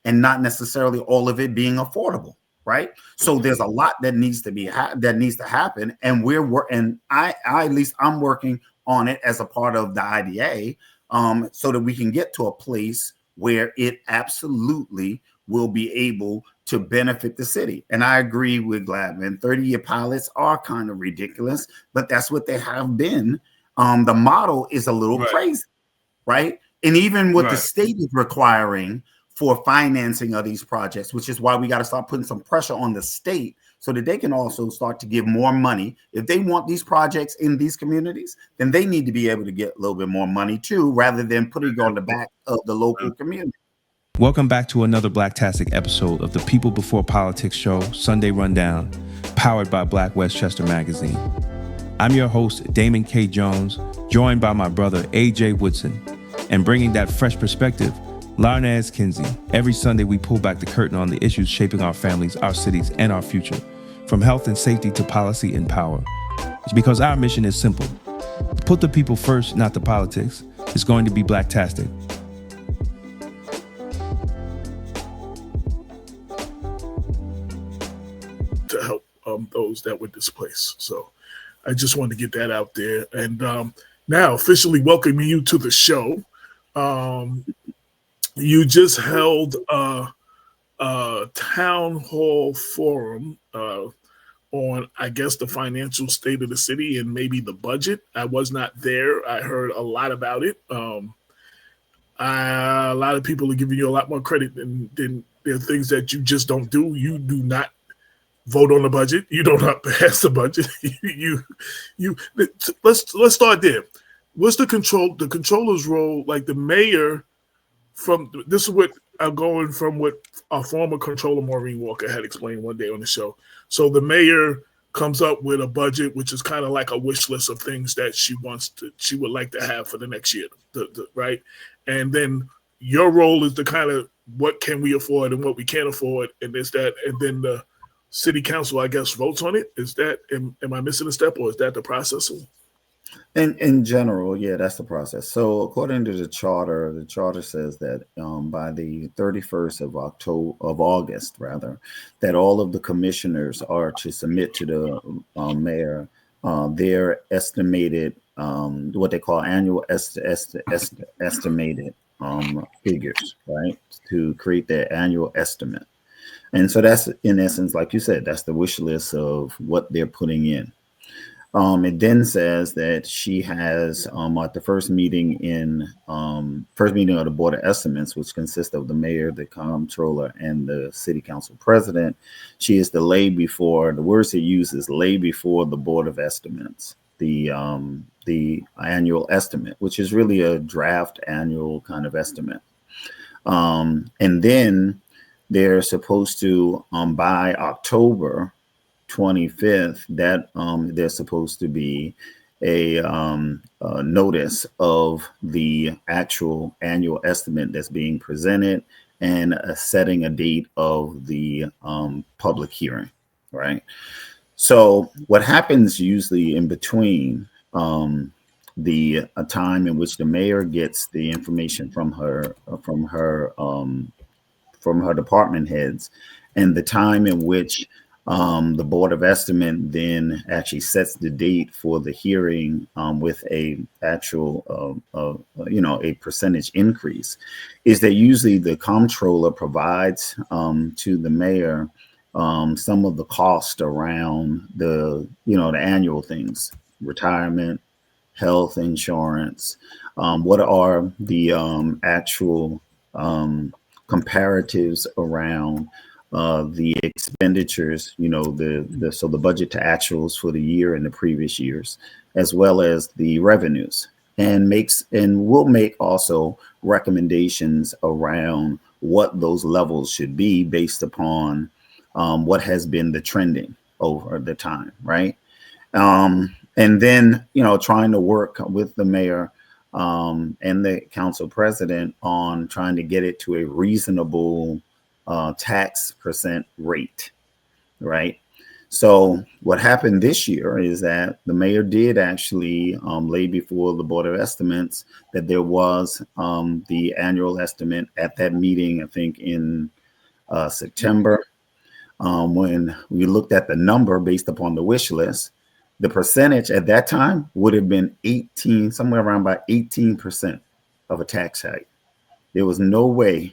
and not necessarily all of it being affordable, right? So there's a lot that needs to happen, and I at least I'm working on it as a part of the IDA, so that we can get to a place where it absolutely will be able to benefit the city. And I agree with Gladman. 30-year pilots are kind of ridiculous, but that's what they have been. The model is a little crazy, right? And even what the state is requiring for financing of these projects, which is why we got to start putting some pressure on the state so that they can also start to give more money. If they want these projects in these communities, then they need to be able to get a little bit more money too, rather than putting it on the back of the local community. Welcome back to another Blacktastic episode of the People Before Politics show, Sunday Rundown, powered by Black Westchester Magazine. I'm your host, Damon K. Jones, joined by my brother, A.J. Woodson, and bringing that fresh perspective, Larnaz Kinsey. Every Sunday, we pull back the curtain on the issues shaping our families, our cities, and our future, from health and safety to policy and power. It's because our mission is simple. Put the people first, not the politics. It's going to be Blacktastic. To help those that were displaced. So I just wanted to get that out there. And now officially welcoming you to the show. You just held a town hall forum on, I guess, the financial state of the city and maybe the budget. I was not there. I heard a lot about it. A lot of people are giving you a lot more credit than there are things that you just don't do. You do not vote on the budget. You don't pass the budget. Let's start there. What's the controller's role? Like the mayor, this is what I'm going from what our former controller Maureen Walker had explained one day on the show. So the mayor comes up with a budget, which is kind of like a wish list of things that she would like to have for the next year, right? And then your role is to kind of what can we afford and what we can't afford, and there's that, and then the city council, I guess, votes on it. Is that, am I missing a step, or is that the process? In general, yeah, that's the process. So according to the charter says that by the 31st of August, rather, that all of the commissioners are to submit to the mayor their estimated, what they call annual estimated figures, right, to create their annual estimate. And so that's, in essence, like you said, that's the wish list of what they're putting in. It then says that she has, at the first meeting of the Board of Estimates, which consists of the mayor, the comptroller, and the city council president, she is to lay before, the words it uses, lay before the Board of Estimates, the annual estimate, which is really a draft annual kind of estimate. And then they're supposed to, by October 25th, that there's supposed to be a notice of the actual annual estimate that's being presented and setting a date of the public hearing, right? So what happens usually in between the time in which the mayor gets the information from her department heads, and the time in which the Board of Estimate then actually sets the date for the hearing with a actual, a percentage increase, is that usually the comptroller provides to the mayor some of the cost around the annual things, retirement, health insurance, what are the actual comparatives around the expenditures, so the budget to actuals for the year and the previous years, as well as the revenues, and will make also recommendations around what those levels should be based upon what has been the trending over the time, right? And then, trying to work with the mayor and the council president on trying to get it to a reasonable tax percent rate, right? So what happened this year is that the mayor did actually lay before the Board of Estimates that there was the annual estimate at that meeting, I think in September, when we looked at the number based upon the wish list. The percentage at that time would have been 18, somewhere around about 18% of a tax hike. There was no way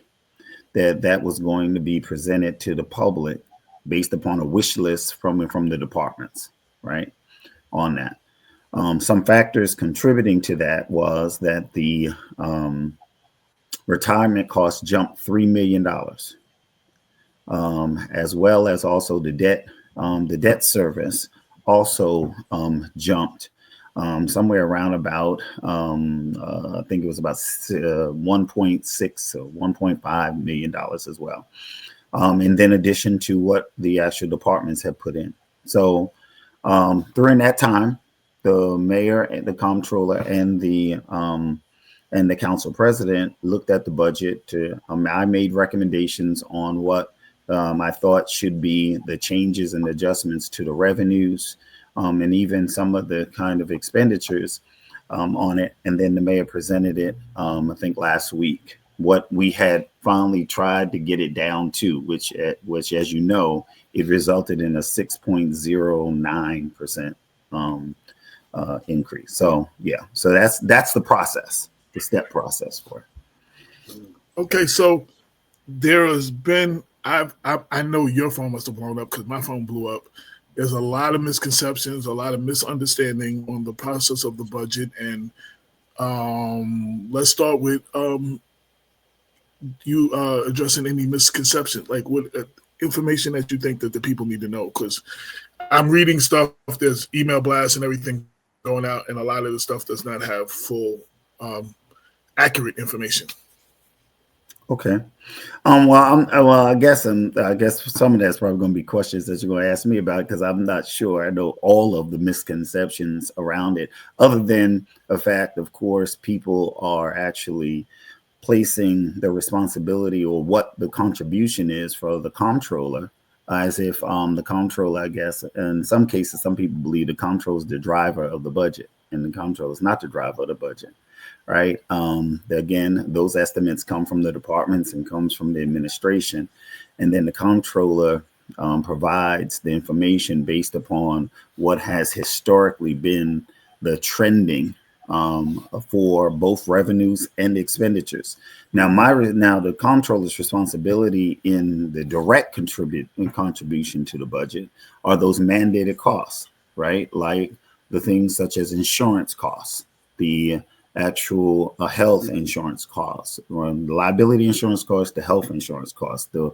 that that was going to be presented to the public based upon a wish list from the departments, right? On that. Some factors contributing to that was that the retirement costs jumped $3 million, as well as also the debt service also jumped somewhere around about, I think it was about 1.6 or $1.5 million as well. And then addition to what the actual departments have put in. So during that time, the mayor and the comptroller and the council president looked at the budget. I made recommendations on what I thought should be the changes and adjustments to the revenues, and even some of the kind of expenditures on it. And then the mayor presented it, I think last week, what we had finally tried to get it down to, which as you know, it resulted in a 6.09% increase. So yeah, so that's the process, the step process for it. Okay, so there has been, I know your phone must have blown up because my phone blew up. There's a lot of misconceptions, a lot of misunderstanding on the process of the budget. And let's start with you addressing any misconceptions, like what information that you think that the people need to know. Because I'm reading stuff, there's email blasts and everything going out, and a lot of the stuff does not have full accurate information. Okay. Well, I guess some of that's probably going to be questions that you're going to ask me about, because I'm not sure I know all of the misconceptions around it, other than the fact, of course, people are actually placing the responsibility or what the contribution is for the comptroller, as if the comptroller, I guess, in some cases, some people believe the comptroller is the driver of the budget, and the comptroller is not the driver of the budget. Right. Again, those estimates come from the departments and comes from the administration. And then the comptroller provides the information based upon what has historically been the trending for both revenues and expenditures. Now, the comptroller's responsibility in the direct contribution to the budget are those mandated costs, right? Like the things such as insurance costs, the actual health insurance costs, or the liability insurance costs, the health insurance costs, the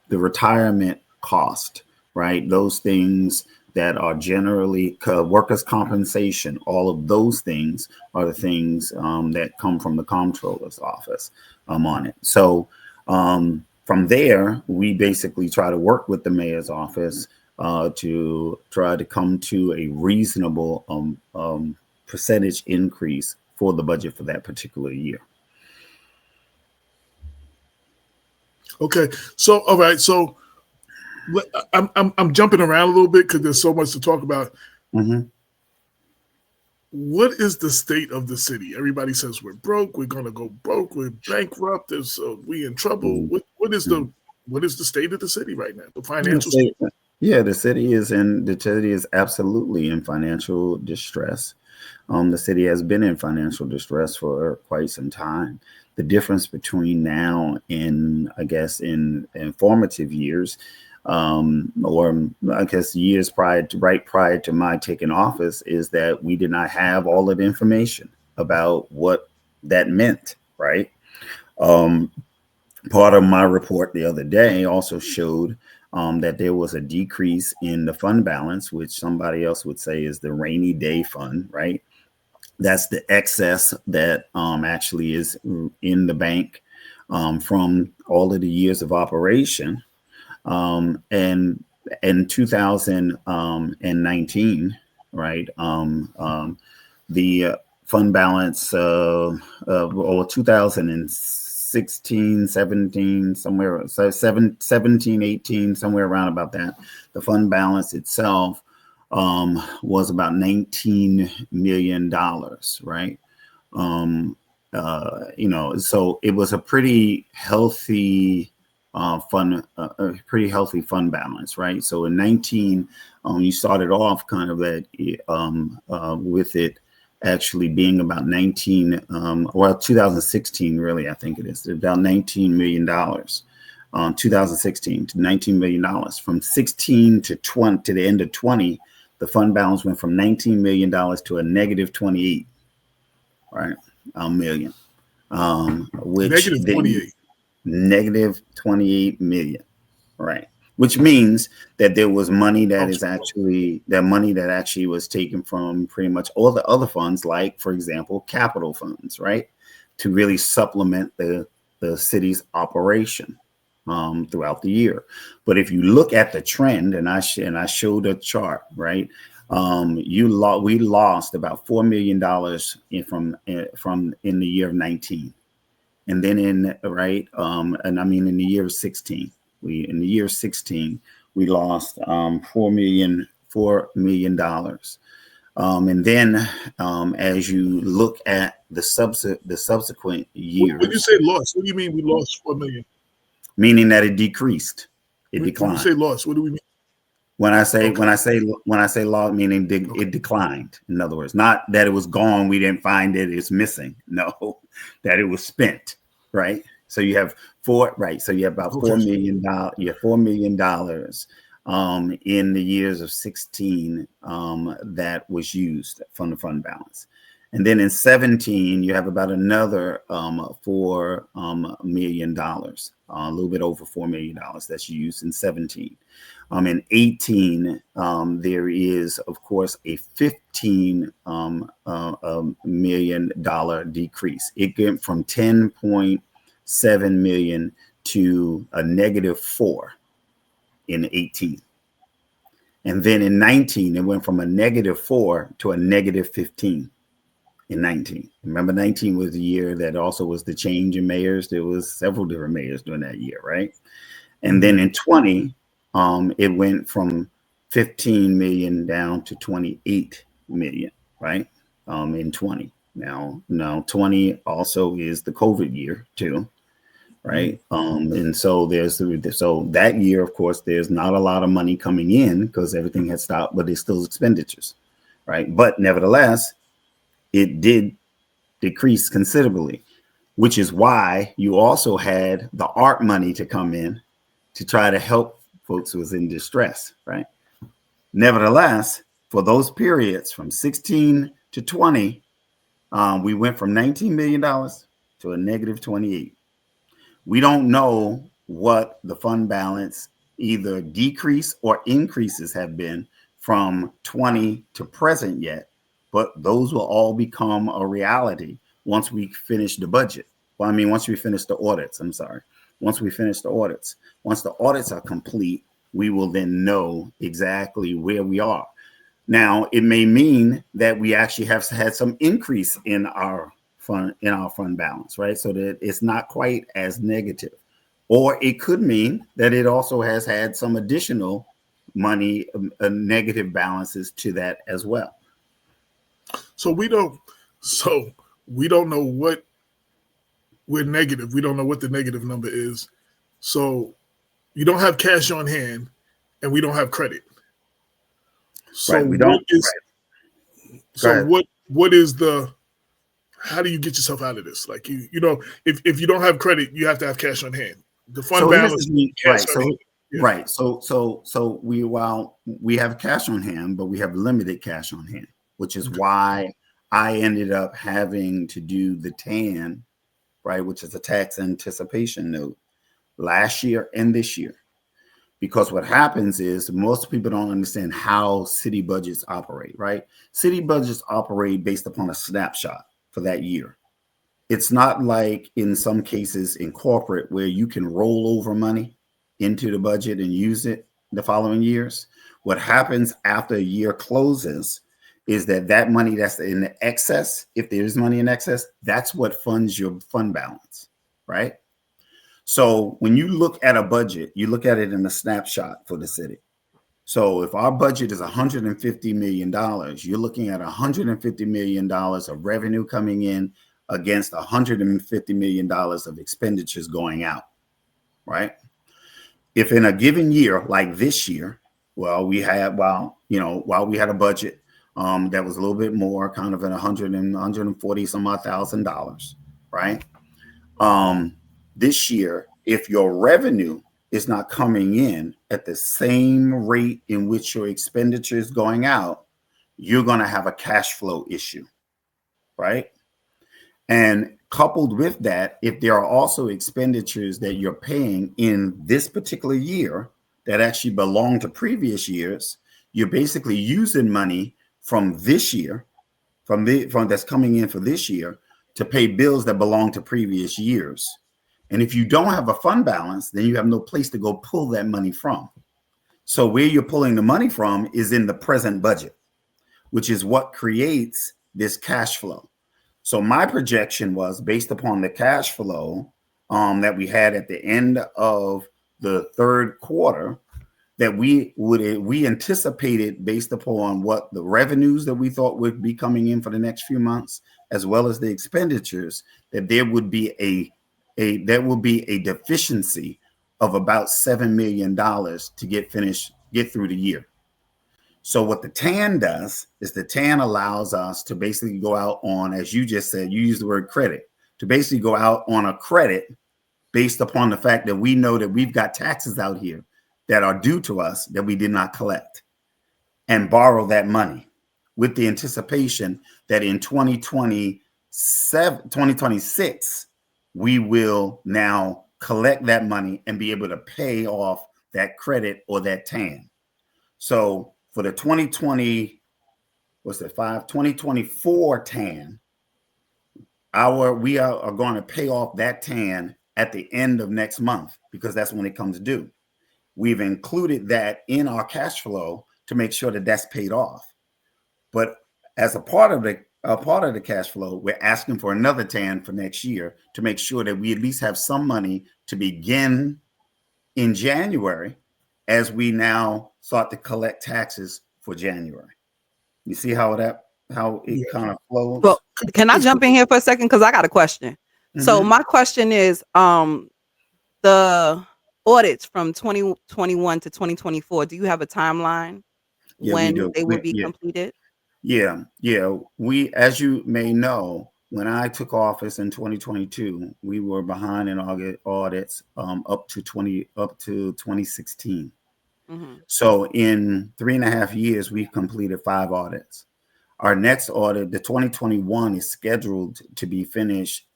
retirement cost, right? Those things that are generally workers' compensation, all of those things are the things that come from the comptroller's office on it. So from there, we basically try to work with the mayor's office to try to come to a reasonable percentage increase for the budget for that particular year. Okay, so all right, so I'm jumping around a little bit because there's so much to talk about. Mm-hmm. What is the state of the city? Everybody says we're broke. We're gonna go broke. We're bankrupt. We in trouble. Mm-hmm. What is the state of the city right now? The financial state. Yeah, the city is absolutely in financial distress. The city has been in financial distress for quite some time. The difference between now and, I guess, in formative years, or I guess years prior to my taking office, is that we did not have all of the information about what that meant, right? Part of my report the other day also showed that there was a decrease in the fund balance, which somebody else would say is the rainy day fund, right? That's the excess that actually is in the bank from all of the years of operation. And in 2019, right, the fund balance, or 2006, 16, 17, somewhere, so 17, 18, somewhere around about that. The fund balance itself was about $19 million, right? So it was a pretty healthy fund balance, right? So in 19, you started off kind of at with it actually being about 2016, really, I think it is about $19 million. 2016 to $19 million. From 16 to 20 to the end of 20, the fund balance went from $19 million to a negative 28, right? Million, which negative 28. Negative 28 million, right? Which means that there was money that actually was taken from pretty much all the other funds, like, for example, capital funds, right? To really supplement the city's operation throughout the year. But if you look at the trend, and I showed a chart, right? We lost about $4 million from in the year of 19, and then in the year of 16, in the year of 16 we lost $4 million. And then as you look at the subsequent years, when you say lost, what do you mean we lost 4 million? Meaning that it decreased, it declined. When you say lost, what do we mean? When I say lost, meaning it declined. In other words, not that it was gone, we didn't find it, it's missing. No, that it was spent, right? So you have about $4 million. You have $4 million in the years of 16 that was used from the fund balance. And then in 17, you have about another $4 million, a little bit over $4 million that's used in 17. In 18, there is, of course, a $15 million decrease. It went from 10.7 million to a negative 4 in 18. And then in 19, it went from a negative 4 to a negative 15 in 19. Remember, 19 was the year that also was the change in mayors. There was several different mayors during that year, right? And then in 20, it went from 15 million down to 28 million, right? In 20. Now 20 also is the COVID year too, right? And so that year, of course, there's not a lot of money coming in because everything had stopped, but there's still expenditures, right? But nevertheless, it did decrease considerably, which is why you also had the art money to come in to try to help folks who was in distress, right? Nevertheless, for those periods from 16 to 20, we went from $19 million to a negative 28. We don't know what the fund balance either decrease or increases have been from 20 to present yet, but those will all become a reality once we finish the budget. Well, I mean, once we finish the audits, once we finish the audits. Once the audits are complete, we will then know exactly where we are. Now, it may mean that we actually have had some increase in our fund balance, right? So that it's not quite as negative. Or it could mean that it also has had some additional money, negative balances to that as well. So we don't know what we're negative. We don't know what the negative number is. So you don't have cash on hand and we don't have credit. So right, we don't. What is the, how do you get yourself out of this? Like if you don't have credit, you have to have cash on hand. The fund balance, right. So we have cash on hand, but we have limited cash on hand, which is why I ended up having to do the TAN, right, which is a tax anticipation note, last year and this year. Because what happens is most people don't understand how city budgets operate, right? City budgets operate based upon a snapshot for that year. It's not like in some cases in corporate where you can roll over money into the budget and use it the following years. What happens after a year closes is that money that's in excess, if there's money in excess, that's what funds your fund balance. right? So when you look at a budget, you look at it in a snapshot for the city. So if our budget is $150 million, you're looking at $150 million of revenue coming in against $150 million of expenditures going out, right? If in a given year, like this year, while we had a budget that was a little bit more, kind of at 140 some odd $1,000, right? This year, if your revenue is not coming in at the same rate in which your expenditure is going out, you're going to have a cash flow issue, right? And coupled with that, if there are also expenditures that you're paying in this particular year that actually belong to previous years, you're basically using money from this year, from that's coming in for this year, to pay bills that belong to previous years. And if you don't have a fund balance, then you have no place to go pull that money from. So where you're pulling the money from is in the present budget, which is what creates this cash flow. So my projection was based upon the cash flow that we had at the end of the third quarter, that we anticipated, based upon what the revenues that we thought would be coming in for the next few months, as well as the expenditures, that there would be a deficiency of about $7 million to get through the year. So what the TAN does is the TAN allows us to basically go out on, as you just said, you use the word credit, to basically go out on a credit based upon the fact that we know that we've got taxes out here that are due to us that we did not collect, and borrow that money with the anticipation that in 2026, we will now collect that money and be able to pay off that credit or that TAN. So for the 2024 TAN, we are going to pay off that TAN at the end of next month, because that's when it comes due. We've included that in our cash flow to make sure that that's paid off. But as a part of the cash flow, we're asking for another TAN for next year to make sure that we at least have some money to begin in January, as we now start to collect taxes for January. You see how it kind of flows? Well, can I jump in here for a second? Because I got a question. Mm-hmm. So my question is, the audits from 2021 to 2024, do you have a timeline when they will be completed? Yeah. We, as you may know, when I took office in 2022, we were behind in audits up to 2016. Mm-hmm. So in 3.5 years, we've completed 5 audits. Our next audit, the 2021, is scheduled to be finished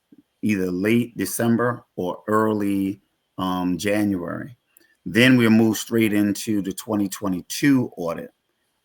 either late December or early January. Then we'll move straight into the 2022 audit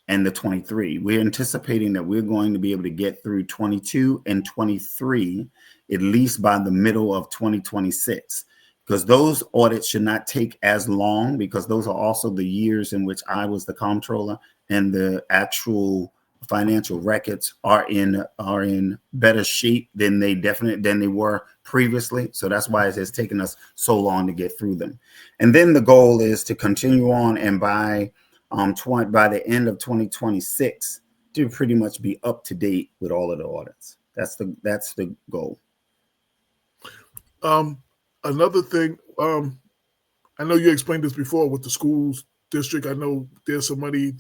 and the 23. We're anticipating that we're going to be able to get through 22 and 23 at least by the middle of 2026, because those audits should not take as long, because those are also the years in which I was the comptroller, and the actual financial records are in better shape than they were previously. So that's why it has taken us so long to get through them. And then the goal is to continue on, and by the end of 2026 to pretty much be up to date with all of the audits. That's the goal. Another thing, I know you explained this before with the schools district. I know there's some money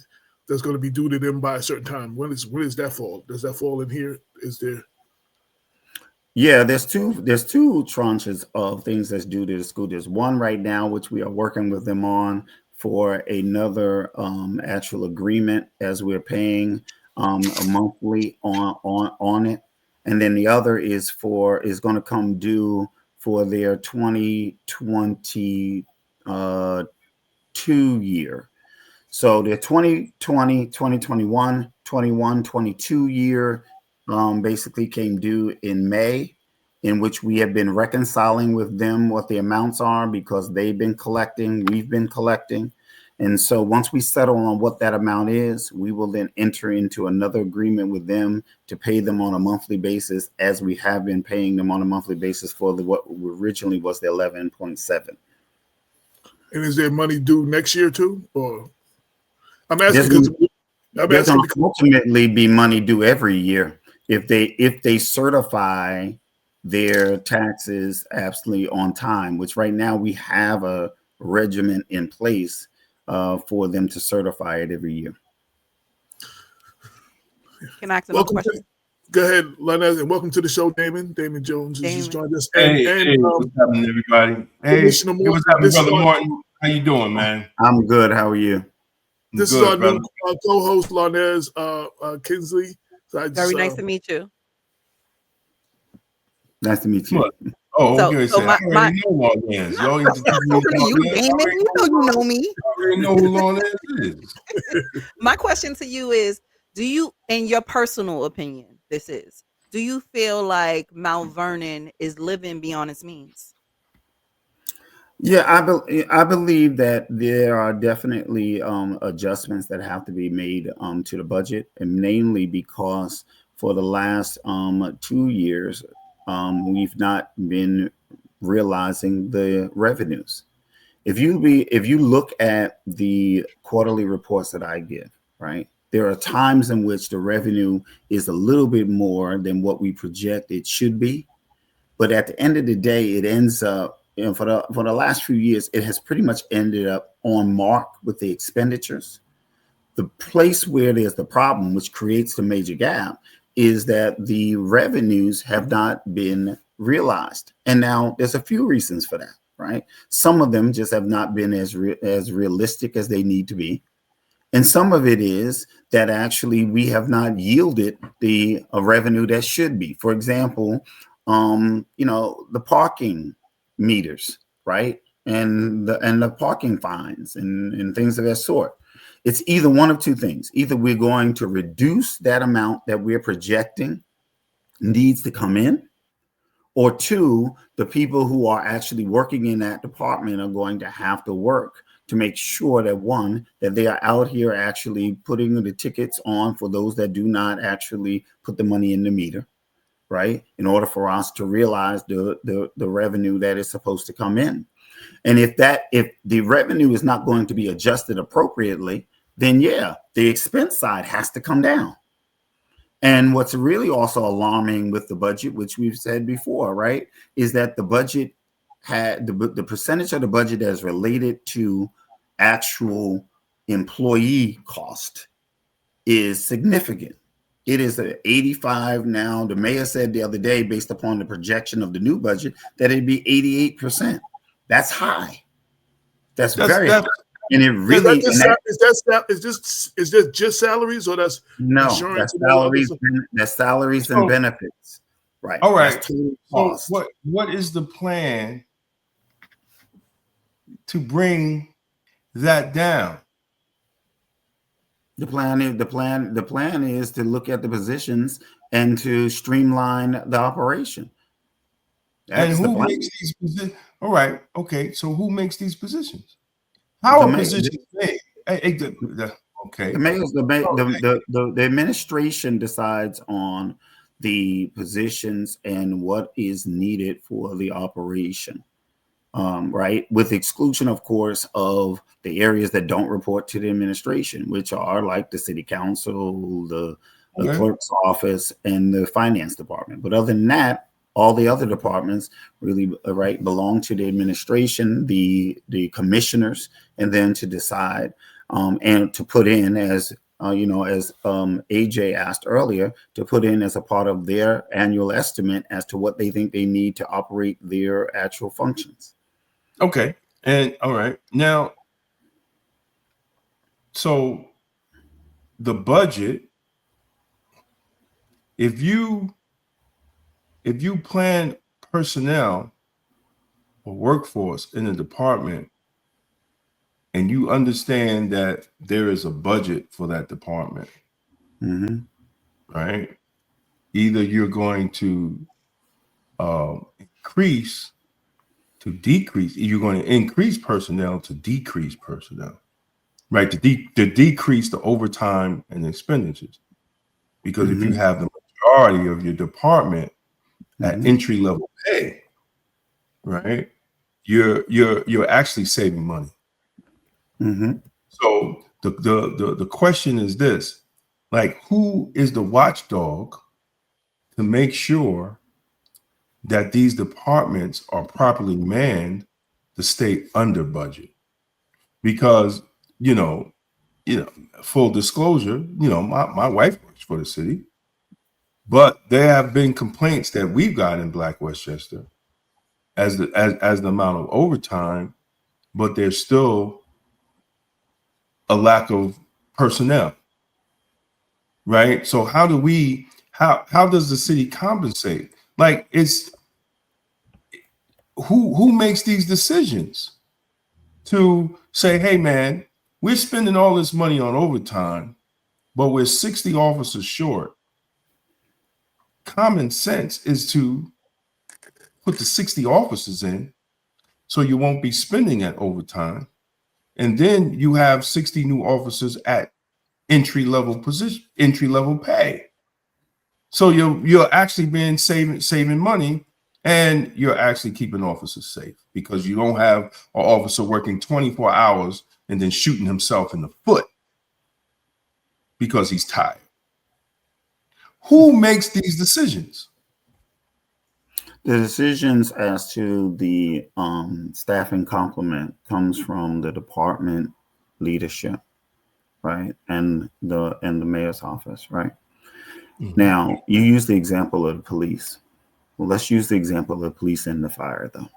that's going to be due to them by a certain time. When is that fall? Does that fall in here? Is there? Yeah, there's two tranches of things that's due to the school. There's one right now, which we are working with them on for another actual agreement, as we're paying monthly on it. And then the other is going to come due for their 2022 year. So the 2020, 2021, 21, 22 year basically came due in May, in which we have been reconciling with them what the amounts are, because they've been collecting, we've been collecting. And so once we settle on what that amount is, we will then enter into another agreement with them to pay them on a monthly basis, as we have been paying them on a monthly basis for what originally was the 11.7. And is there money due next year too? Or I'm There's asking going to because ultimately be money due every year if they certify their taxes absolutely on time, which right now we have a regimen in place for them to certify it every year. Can I ask another question? Go ahead, Lanez, and welcome to the show, Damon. Damon Jones has just joined us. Hey, what's happening, everybody? Hey, what's happening, Brother Morton? How you doing, man? I'm good. How are you? This is our new co-host, Lanez Kinsley. So Very nice to meet you. Nice to meet you. Oh, okay. So I already know Lanez. You, Damon. You know me. I already know who Lanez is. My question to you is, do you, in your personal opinion, do you feel like Mount Vernon is living beyond its means? Yeah, I believe that there are definitely adjustments that have to be made to the budget, and namely because for the last 2 years, we've not been realizing the revenues. If you look at the quarterly reports that I give, right, there are times in which the revenue is a little bit more than what we project it should be, but at the end of the day, it ends up, for the last few years, it has pretty much ended up on mark with the expenditures. The place where there's the problem, which creates the major gap, is that the revenues have not been realized. And now there's a few reasons for that, right? Some of them just have not been as realistic as they need to be. And some of it is that actually we have not yielded the revenue that should be. For example, the parking meters, right? And the parking fines and things of that sort. It's either one of two things. Either we're going to reduce that amount that we're projecting needs to come in, or two, the people who are actually working in that department are going to have to work to make sure that, one, that they are out here actually putting the tickets on for those that do not actually put the money in the meter, right? In order for us to realize the revenue that is supposed to come in. And if the revenue is not going to be adjusted appropriately, then yeah, the expense side has to come down. And what's really also alarming with the budget, which we've said before, right, is that the budget had the percentage of the budget that is related to actual employee cost is significant. It is at 85 now. The mayor said the other day, based upon the projection of the new budget, that it'd be 88%. That's high. That's very high. And it really is just salaries, or that's insurance? That's salaries and benefits. Right. All right. So what is the plan to bring that down? The plan is to look at the positions and to streamline the operation. That's and who makes these positions? All right. Okay. So who makes these positions? How are positions made? Okay. The administration decides on the positions and what is needed for the operation. Right, with exclusion, of course, of the areas that don't report to the administration, which are like the city council, the clerk's office, and the finance department. But other than that, all the other departments really belong to the administration, the commissioners, and then to decide and to put in as AJ asked earlier, to put in as a part of their annual estimate as to what they think they need to operate their actual functions. Okay. And all right. Now, so the budget, if you plan personnel or workforce in a department and you understand that there is a budget for that department, right? Either you're going to increase to decrease, you're going to increase personnel to decrease personnel. right? To decrease the overtime and expenditures. Because if you have the majority of your department at entry level pay, right, you're actually saving money. So the question is this: like, who is the watchdog to make sure that these departments are properly manned to stay under budget? Because full disclosure, my wife works for the city, but there have been complaints that we've got in Black Westchester as the amount of overtime, but there's still a lack of personnel, right? So how does the city compensate? Like, it's who makes these decisions to say, hey man, we're spending all this money on overtime, but we're 60 officers short. Common sense is to put the 60 officers in so you won't be spending at overtime. And then you have 60 new officers at entry level pay. So you're actually saving money, and you're actually keeping officers safe, because you don't have an officer working 24 hours and then shooting himself in the foot because he's tired. Who makes these decisions? The decisions as to the staffing complement comes from the department leadership, right, and the mayor's office, right? Now, you use the example of the police. Well, let's use the example of the police and the fire, though.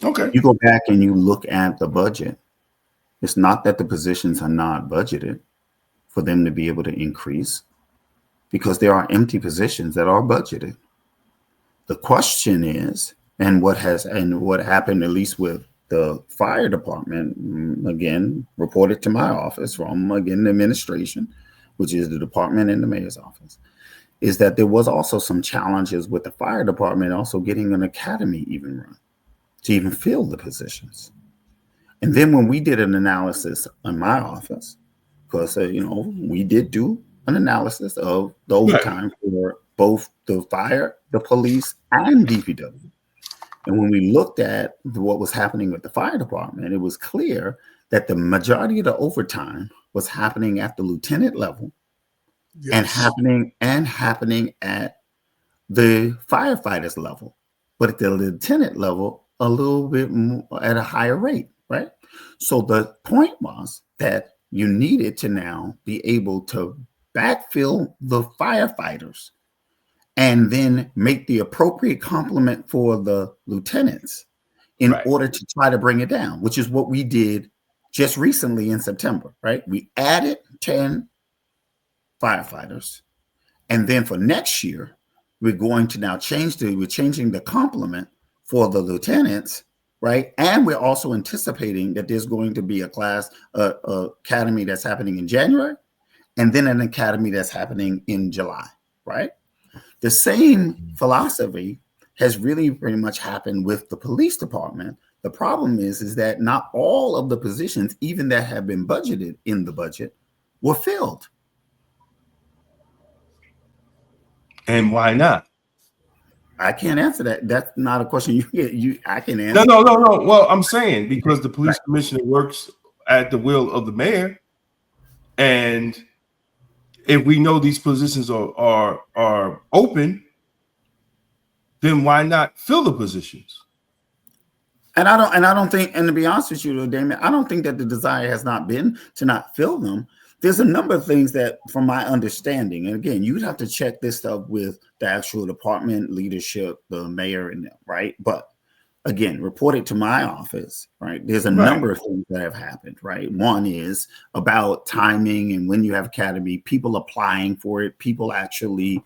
Okay. You go back and you look at the budget. It's not that the positions are not budgeted for them to be able to increase, because there are empty positions that are budgeted. The question is, and what happened, at least with the fire department, again, reported to my office from, again, the administration, which is the department and the mayor's office, is that there was also some challenges with the fire department also getting an academy even run to even fill the positions. And then when we did an analysis in my office, because, we did do an analysis of the overtime for both the fire, the police, and DPW. And when we looked at what was happening with the fire department, it was clear that the majority of the overtime was happening at the lieutenant level, and happening at the firefighters level, but at the lieutenant level, a little bit more, at a higher rate, right? So the point was that you needed to now be able to backfill the firefighters and then make the appropriate complement for the lieutenants in order to try to bring it down, which is what we did just recently in September, right? We added 10 firefighters. And then for next year, we're going to now we're changing the complement for the lieutenants, right? And we're also anticipating that there's going to be a academy that's happening in January, and then an academy that's happening in July, right? The same philosophy has really pretty much happened with the police department. The problem is that not all of the positions, even that have been budgeted in the budget, were filled. And why not? I can't answer that. That's not a question I can answer. No. Well, I'm saying because the police commissioner works at the will of the mayor, and if we know these positions are open, then why not fill the positions? And I don't think, and to be honest with you, Damon, I don't think that the desire has not been to not fill them. There's a number of things that, from my understanding, and again, you'd have to check this stuff with the actual department leadership, the mayor, and them, right? But again, reported to my office, right? There's a number of things that have happened, right? One is about timing, and when you have academy, people applying for it, people actually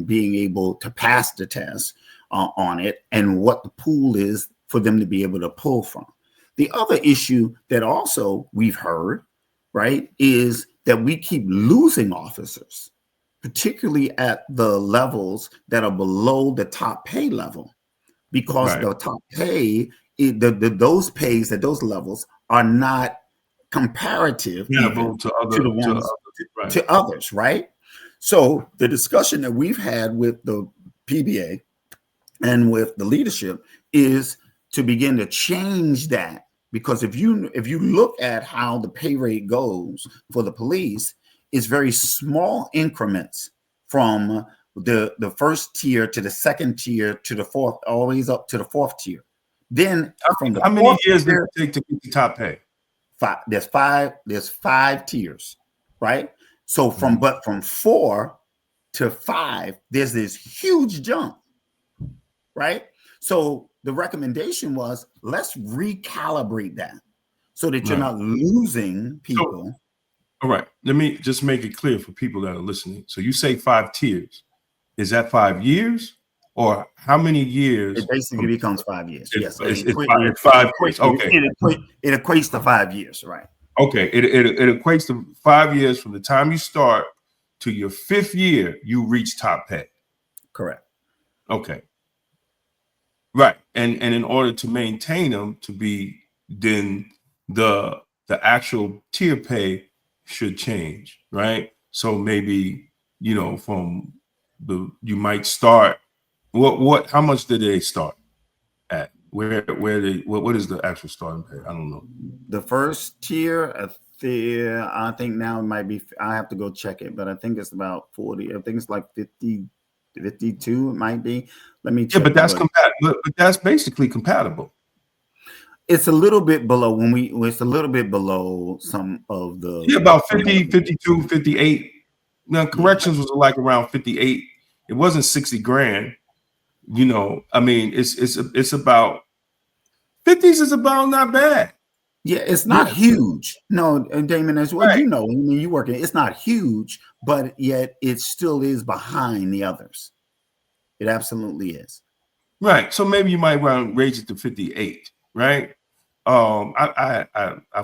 being able to pass the test on it, and what the pool is for them to be able to pull from. The other issue that also we've heard, right, is that we keep losing officers, particularly at the levels that are below the top pay level, because the top pay those pays at those levels are not comparative even to the ones right. to others, right? So the discussion that we've had with the PBA and with the leadership is to begin to change that, because if you look at how the pay rate goes for the police, it's very small increments from the first tier to the second tier to the fourth, always up to the fourth tier. Then from the how many years does it take to get the top pay? There's five tiers, right? So from 4 to 5, there's this huge jump, right? So the recommendation was, let's recalibrate that so that you're not losing people. So, all right, let me just make it clear for people that are listening. So you say 5 tiers. Is that 5 years? Or how many years? It basically becomes 5 years. Yes, it's 5 years. Okay, it equates to 5 years, right? Okay, it equates to 5 years from the time you start to your 5th year. You reach top pay. Correct. Okay, right, and in order to maintain them to be, then the actual tier pay should change, right? So maybe from you might start. How much did they start at? What is the actual starting pay? I don't know. The first tier, I think now it might be, I have to go check it, but I think it's about 40. I think it's like 50, 52. It might be. Let me check. Yeah, but that's compatible. But that's basically compatible. It's a little bit below it's a little bit below some of the. Yeah, about 50, 52, 58. Now corrections was like around 58. It wasn't 60 grand. I mean, it's about 50s is about not bad. Yeah, it's not huge. No, Damon, as well, right. When you work it, it's not huge, but yet it still is behind the others. It absolutely is. Right. So maybe you might want to raise it to 58, right? I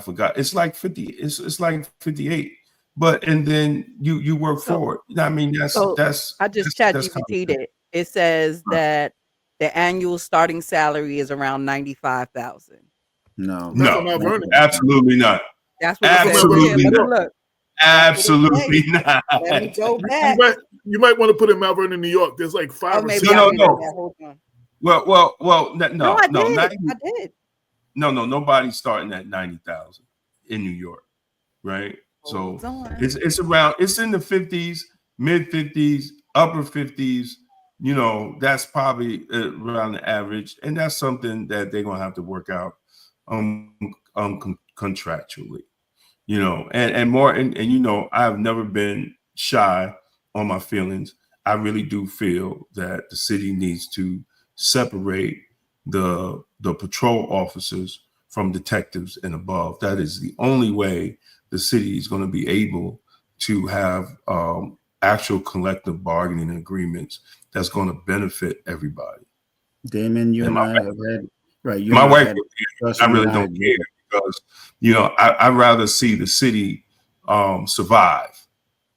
forgot. It's like 50, it's like 58. But and then you work forward. I mean, that's I just ChatGPT'd it. It says that the annual starting salary is around $95,000. No, absolutely not. That's what absolutely it not. Look. Absolutely not. Let me go back. You might want to put in Mount Vernon, New York. There's like 5 or 6. No. Well, no, I did. No, nobody's starting at 90,000 in New York, right? So it's around. It's in the 50s, mid 50s, upper 50s. That's probably around the average, and that's something that they're gonna have to work out contractually. And more, and I've never been shy on my feelings. I really do feel that the city needs to separate the patrol officers from detectives and above. That is the only way the city is going to be able to have actual collective bargaining agreements that's going to benefit everybody. Damon, you and I have had, right? My wife, I really don't care, because I'd rather see the city survive,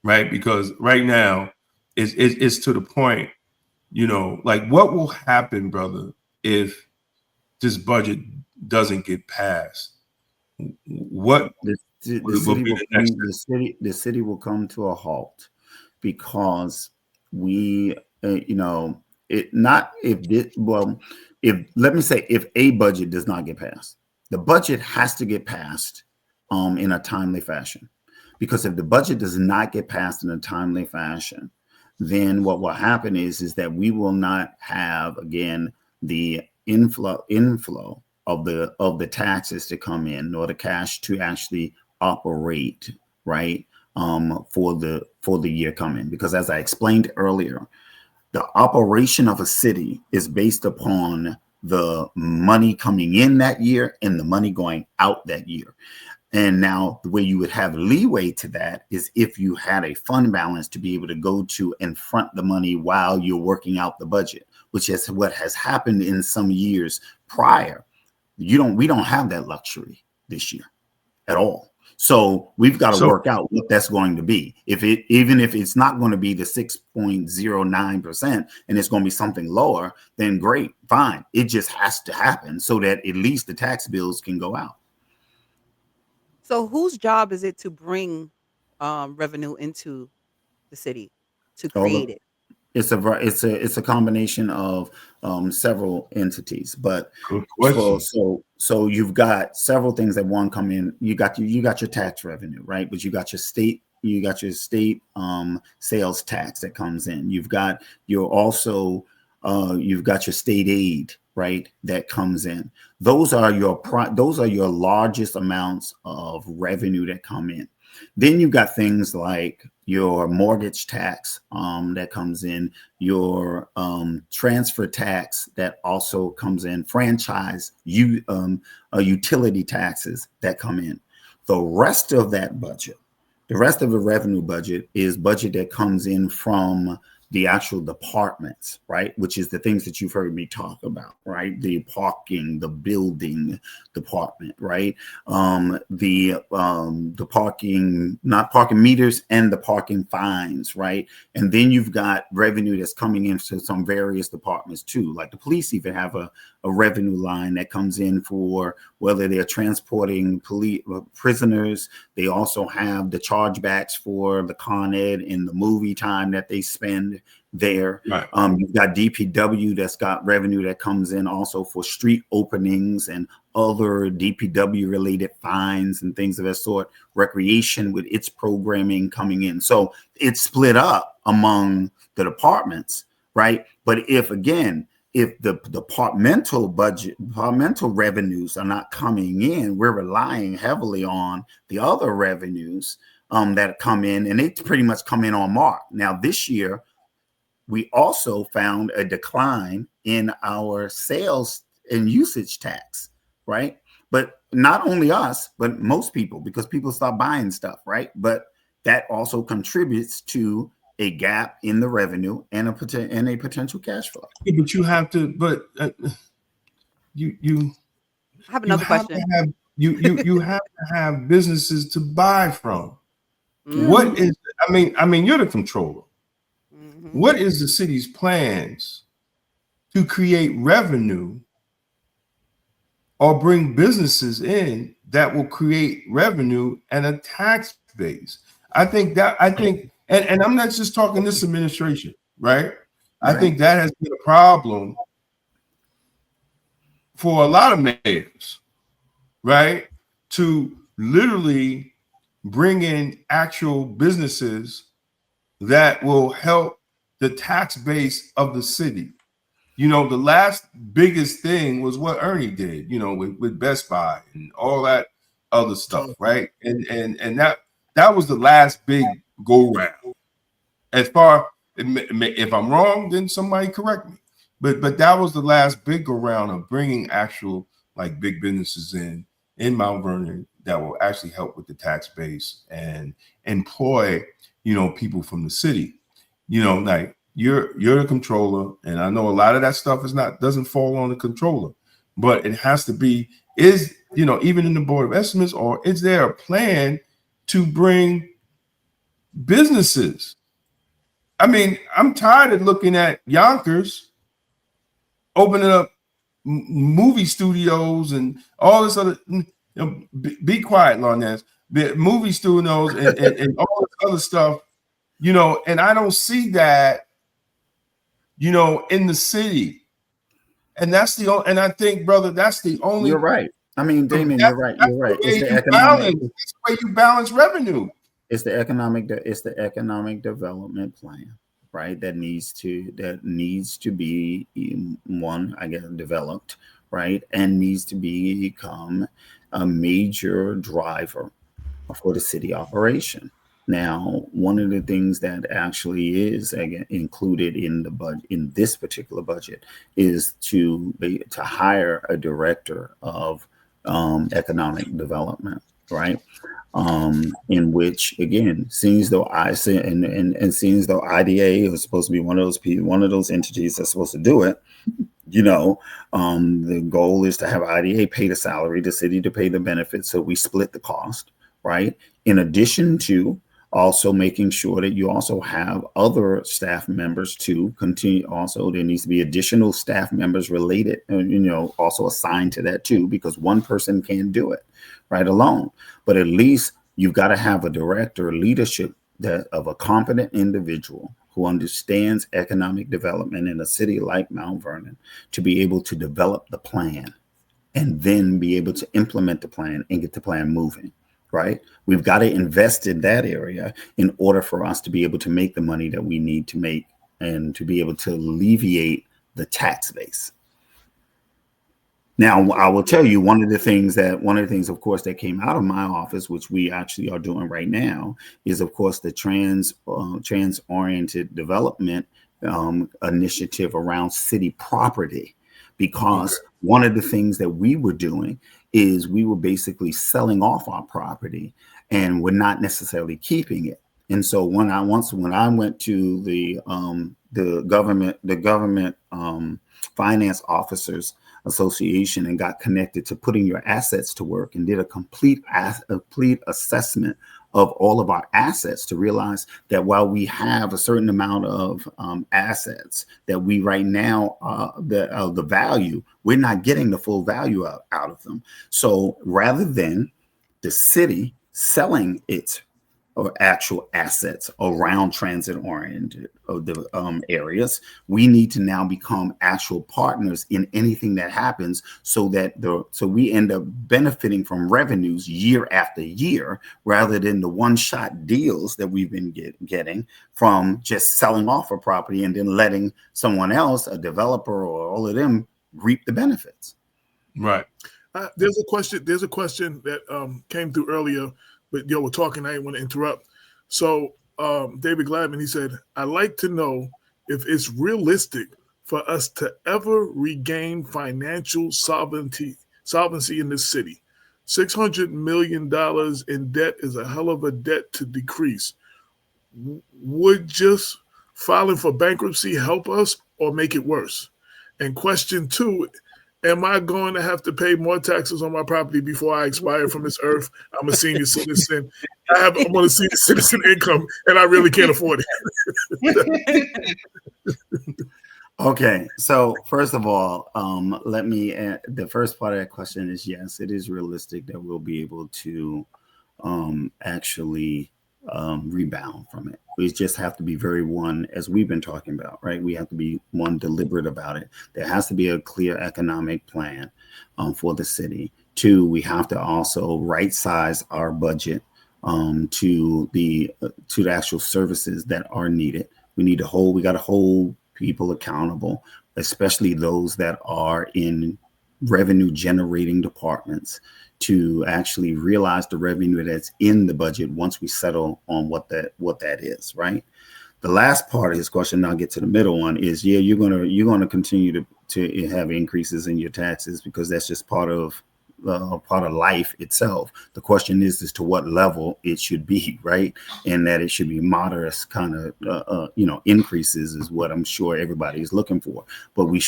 right? Because right now it's to the point, like what will happen, brother, if this budget doesn't get passed? What the city will come to a halt, because we if a budget does not get passed, the budget has to get passed in a timely fashion, because if the budget does not get passed in a timely fashion, then what will happen is that we will not have, again, the inflow of the taxes to come in, nor the cash to actually operate, right, for the year coming. Because as I explained earlier, the operation of a city is based upon the money coming in that year and the money going out that year. And now the way you would have leeway to that is if you had a fund balance to be able to go to and front the money while you're working out the budget, which is what has happened in some years prior. We don't have that luxury this year at all. So we've got to work out what that's going to be. Even if it's not going to be the 6.09% and it's going to be something lower, then great, fine. It just has to happen so that at least the tax bills can go out. So whose job is it to bring revenue into the city, to create it? It's a combination of several entities, but Good question. so you've got several things that one come in. You got your tax revenue, right? But you got your state sales tax that comes in. You've got your state aid, right? That comes in. Those are your largest amounts of revenue that come in. Then you've got things like your mortgage tax that comes in, your transfer tax that also comes in, franchise, utility taxes that come in. The rest of that budget, the rest of the revenue budget is budget that comes in from the actual departments, right? Which is the things that you've heard me talk about, right? The parking, the building department, right? The parking, not parking meters and the parking fines, right? And then you've got revenue that's coming into some various departments too. Like the police even have a revenue line that comes in for whether they're transporting prisoners. They also have the chargebacks for the Con Ed and the movie time that they spend there. Right. You've got DPW that's got revenue that comes in also for street openings and other DPW related fines and things of that sort. Recreation with its programming coming in. So it's split up among the departments, right? But if the departmental revenues are not coming in, we're relying heavily on the other revenues that come in, and they pretty much come in on mark. Now, this year, we also found a decline in our sales and usage tax, right? But not only us, but most people, because people stop buying stuff, right? But that also contributes to a gap in the revenue and a potential cash flow. Yeah, but you have to. But you I have another question. You have to have businesses to buy from. Mm-hmm. What is? I mean, you're the controller. Mm-hmm. What is the city's plans to create revenue or bring businesses in that will create revenue and a tax base? I think, and I'm not just talking this administration, right? I think that has been a problem for a lot of mayors, right? To literally bring in actual businesses that will help the tax base of the city. You know, the last biggest thing was what Ernie did, you know, with Best Buy and all that other stuff, right? And that was the last big go round. As far, if I'm wrong, then somebody correct me. But that was the last big go round of bringing actual like big businesses in Mount Vernon that will actually help with the tax base and employ, you know, people from the city. You know, like you're the controller, and I know a lot of that stuff doesn't fall on the controller, but it has to be, you know, even in the Board of Estimates, or is there a plan to bring businesses? I mean, I'm tired of looking at Yonkers opening up movie studios and all this other, you know, be quiet, Larnez, the movie studios and all this other stuff, you know, and I don't see that, you know, in the city. And that's and I think, brother, that's the only. You're right. I mean, Damon, you're right. You're right. It's the economic. That's the way you balance revenue. It's the economic development plan, right? That needs to be one, I guess, developed, right, and needs to become a major driver for the city operation. Now, one of the things that actually is included in the budget, in this particular budget, is to hire a director of economic development, right? In which, again, seems though IDA is supposed to be one of those entities that's supposed to do it. You know, the goal is to have IDA pay the salary, the city to pay the benefits, so we split the cost, right? In addition to also making sure that you also have other staff members to continue. Also, there needs to be additional staff members related, also assigned to that too, because one person can't do it right alone. But at least you've got to have a director leadership of a competent individual who understands economic development in a city like Mount Vernon to be able to develop the plan and then be able to implement the plan and get the plan moving. Right? We've got to invest in that area in order for us to be able to make the money that we need to make and to be able to alleviate the tax base. Now, I will tell you one of the things, of course, that came out of my office, which we actually are doing right now, is, of course, the trans-oriented development initiative around city property. Because one of the things that we were doing is we were basically selling off our property and we're not necessarily keeping it. And so when I went to the government finance officers association and got connected to putting your assets to work and did a complete assessment of all of our assets to realize that while we have a certain amount of assets that we right now, the value, we're not getting the full value out of them. So rather than the city selling its actual assets around transit-oriented areas, we need to now become actual partners in anything that happens, so we end up benefiting from revenues year after year, rather than the one-shot deals that we've been getting from just selling off a property and then letting someone else, a developer or all of them, reap the benefits. Right. There's a question that came through earlier. But we're talking, I didn't want to interrupt. So David Gladman, he said, I'd like to know if it's realistic for us to ever regain financial solvency in this city. $600 million in debt is a hell of a debt to decrease. Would just filing for bankruptcy help us or make it worse? And question 2, am I going to have to pay more taxes on my property before I expire from this earth? I'm a senior citizen. I'm on a senior citizen income, and I really can't afford it. Okay, so first of all, the first part of that question is yes, it is realistic that we'll be able to actually rebound from it. We just have to be as we've been talking about, right? We have to be deliberate about it. There has to be a clear economic plan for the city. 2, we have to also right size our budget to the actual services that are needed. We got to hold people accountable, especially those that are in revenue generating departments, to actually realize the revenue that's in the budget once we settle on what that is, right? The last part of his question, I'll get to the middle one, is you're gonna continue to have increases in your taxes, because that's just part of life itself. The question is to what level it should be, right? And that it should be moderate kind of increases is what I'm sure everybody is looking for. But we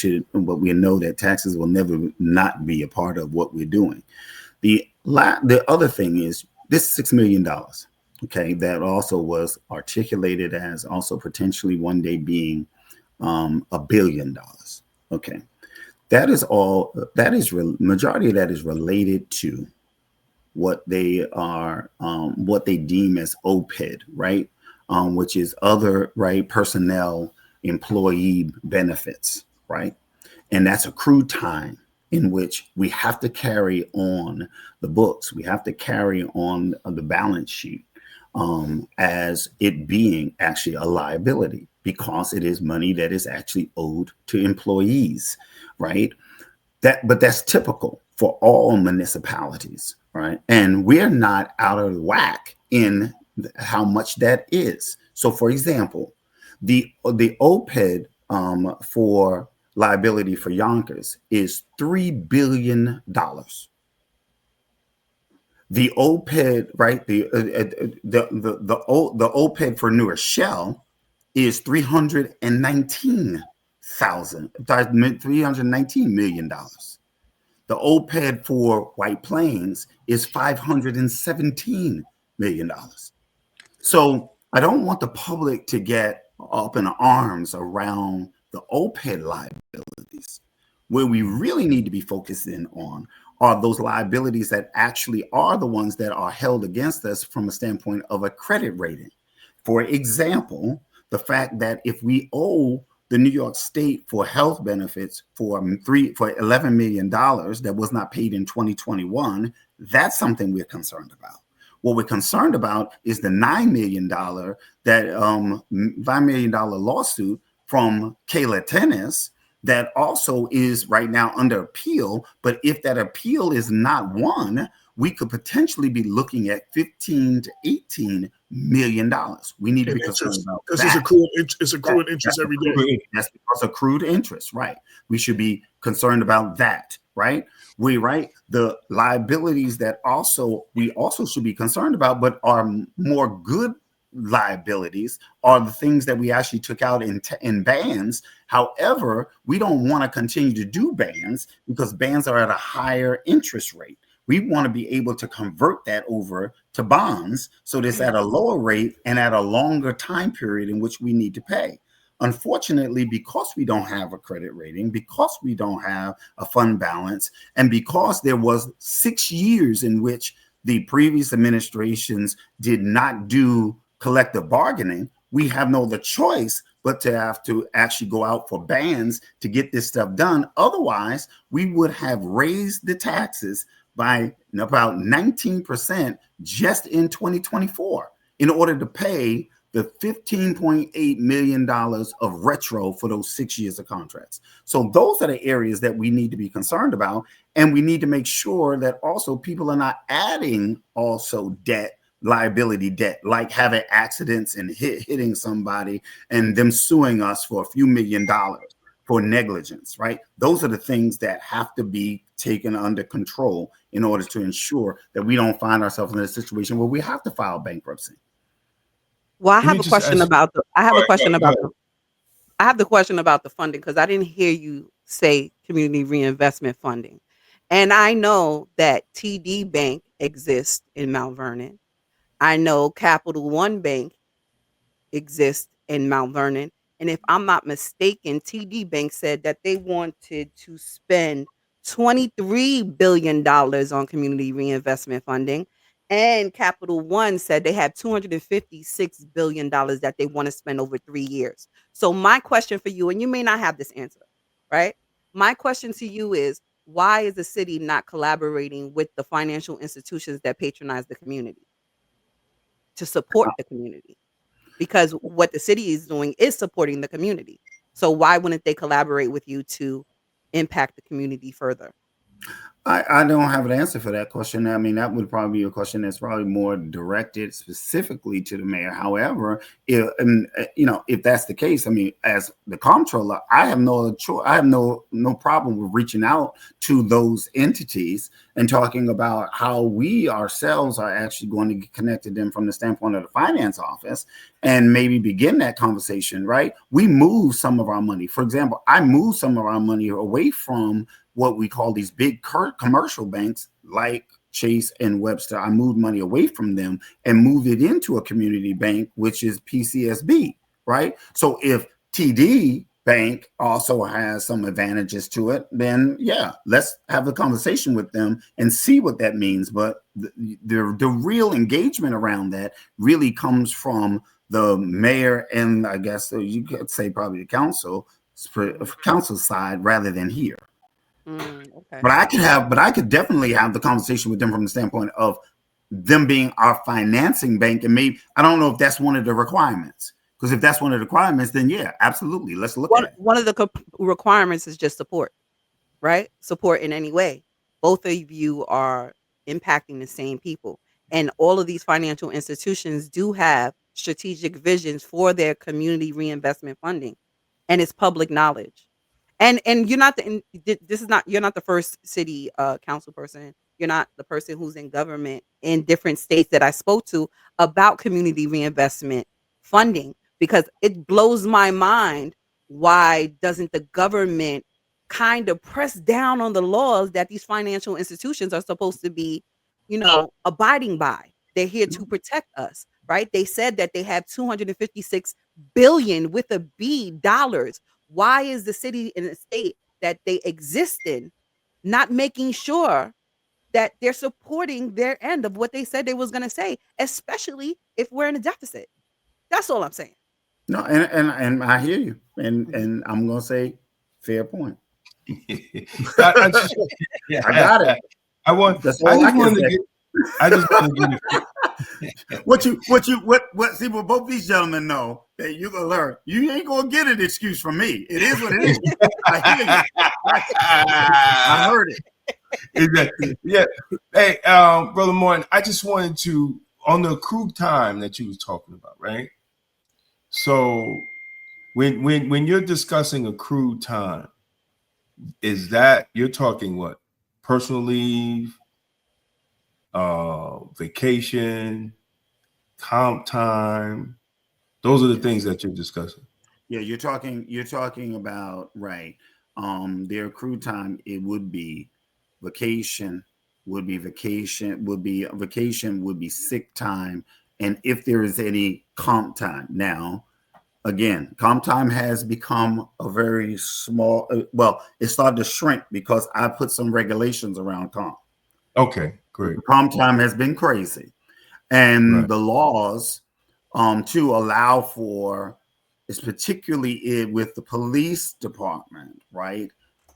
know that taxes will never not be a part of what we're doing. The other thing is this $6 million, okay, that also was articulated as also potentially one day being $1 billion. Okay, majority of that is related to what they deem as OPED, right? Which is other, right, personnel employee benefits, right? And that's accrued time in which we have to carry on the books. We have to carry on the balance sheet as it being actually a liability, because it is money that is actually owed to employees, right? But that's typical for all municipalities, right? And we're not out of whack in how much that is. So, for example, the OPED for liability for Yonkers is $3 billion. The OPED, right? The OPED for New Rochelle is $319 million. The OPED for White Plains is $517 million. So I don't want the public to get up in arms around the OPED liabilities. Where we really need to be focusing on are those liabilities that actually are the ones that are held against us from a standpoint of a credit rating. For example, the fact that if we owe the New York State for health benefits for $11 million that was not paid in 2021, that's something we're concerned about. What we're concerned about is the $9 million lawsuit from Kayla Tennis that also is right now under appeal. But if that appeal is not won, we could potentially be looking at $15 to $18 million. We need to be concerned about that. Because it's accrued interest every day. That's because accrued interest, right? We should be concerned about that, right? The liabilities that we also should be concerned about, but are more good liabilities, are the things that we actually took out in bans. However, we don't want to continue to do bans because bans are at a higher interest rate. We want to be able to convert that over to bonds so that it's at a lower rate and at a longer time period in which we need to pay. Unfortunately, because we don't have a credit rating, because we don't have a fund balance, and because there was 6 years in which the previous administrations did not do collective bargaining, we have no other choice but to have to actually go out for bans to get this stuff done. Otherwise, we would have raised the taxes by about 19% just in 2024 in order to pay the $15.8 million of retro for those 6 years of contracts. So those are the areas that we need to be concerned about. And we need to make sure that also people are not adding also liability debt, like having accidents and hitting somebody and them suing us for a few $1 million for negligence, right? Those are the things that have to be taken under control in order to ensure that we don't find ourselves in a situation where we have to file bankruptcy. Well, I have the question about the funding, because I didn't hear you say community reinvestment funding. And I know that TD Bank exists in Mount Vernon. I know Capital One Bank exists in Mount Vernon. And if I'm not mistaken, TD Bank said that they wanted to spend $23 billion on community reinvestment funding. And Capital One said they had $256 billion that they want to spend over 3 years. So my question for you, and you may not have this answer, right? My question to you is, why is the city not collaborating with the financial institutions that patronize the community to support the community? Because what the city is doing is supporting the community. So why wouldn't they collaborate with you to impact the community further? I don't have an answer for that question. I mean, that would probably be a question that's probably more directed specifically to the mayor. However, if that's the case, I mean, as the comptroller, I have no problem with reaching out to those entities and talking about how we ourselves are actually going to connect to them from the standpoint of the finance office and maybe begin that conversation, right? We move some of our money. For example, I moved some of our money away from what we call these big commercial banks like Chase and Webster. I moved money away from them and moved it into a community bank, which is PCSB, right? So if TD Bank also has some advantages to it, then yeah, let's have a conversation with them and see what that means. But the real engagement around that really comes from the mayor and I guess you could say probably the council side rather than here. Okay. But I could definitely have the conversation with them from the standpoint of them being our financing bank. And maybe, I don't know if that's one of the requirements, because if that's one of the requirements, then yeah, absolutely. Let's look at it. One of the requirements is just support, right? Support in any way. Both of you are impacting the same people. And all of these financial institutions do have strategic visions for their community reinvestment funding. And it's public knowledge. And you're not you're not the first city council person. You're not the person who's in government in different states that I spoke to about community reinvestment funding, because it blows my mind. Why doesn't the government kind of press down on the laws that these financial institutions are supposed to be, abiding by. They're here to protect us, right? They said that they have 256 billion with a B dollars. Why is the city and the state that they exist in not making sure that they're supporting their end of what they said they was going to say, especially if we're in a deficit? That's all I'm saying. No, and I hear you, and I'm gonna say fair point. I got it. I just want to get what see what both these gentlemen know that you're gonna learn. You ain't gonna get an excuse from me. It is what it is. I hear you. I heard it. Exactly. Yeah. Hey, Brother Morton, I just wanted to, on the accrued time that you was talking about, right? So when you're discussing accrued time, is that you're talking what? Personal leave, vacation, comp time? Those are the things that you're discussing. Yeah, you're talking about, right. Their accrued time, it would be vacation, would be sick time, and if there is any comp time. Now, again, comp time has become a very small, it started to shrink because I put some regulations around comp. Okay, great. Comp time has been crazy. And the laws to allow for, is particularly with the police department, right?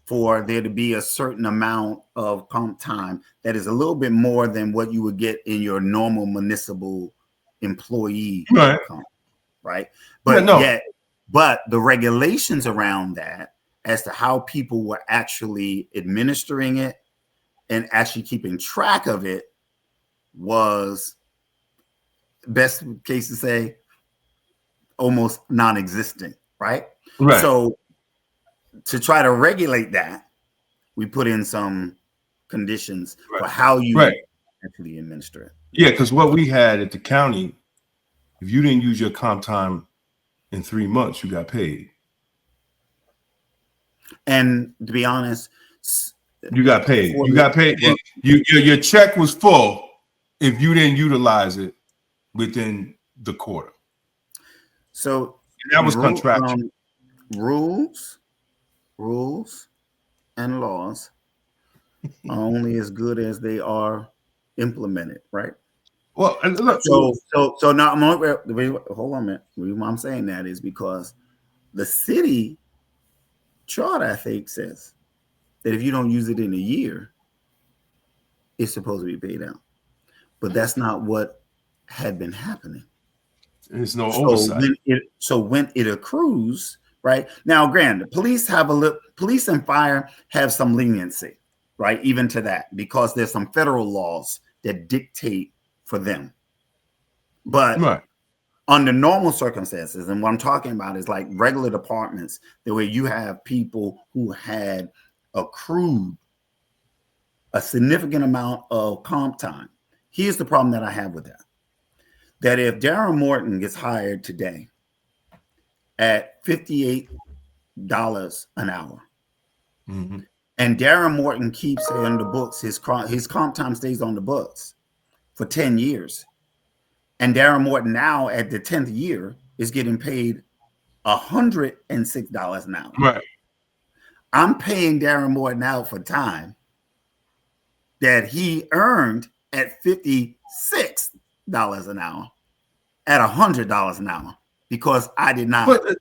For there to be a certain amount of comp time that is a little bit more than what you would get in your normal municipal employee comp, right? But but the regulations around that as to how people were actually administering it and actually keeping track of it was, best case to say, almost non-existent, right? So to try to regulate that, we put in some conditions for how you actually administer it. Yeah, because what we had at the county, if you didn't use your comp time in 3 months, you got paid. And to be honest, you got paid. You got paid. Your check was full if you didn't utilize it within the quarter. So and that was contractual. Rules and laws are only as good as they are implemented, right? Well, and look, so now hold on a minute. The reason why I'm saying that is because the city charter, I think, says that if you don't use it in a year, it's supposed to be paid out. But that's not what had been happening. There's no oversight. When it accrues, right? Now, granted, police and fire have some leniency, right? Even to that, because there's some federal laws that dictate for them. But under normal circumstances, and what I'm talking about is like regular departments, the way you have people who had accrued a significant amount of comp time. Here's the problem that I have with that. That if Darren Morton gets hired today at $58 an hour, and Darren Morton keeps it on the books, his comp time stays on the books for 10 years, and Darren Morton now at the 10th year is getting paid $106 an hour. Right. I'm paying Darren Morton out for time that he earned at $56 an hour at $100 an hour because I did not. But,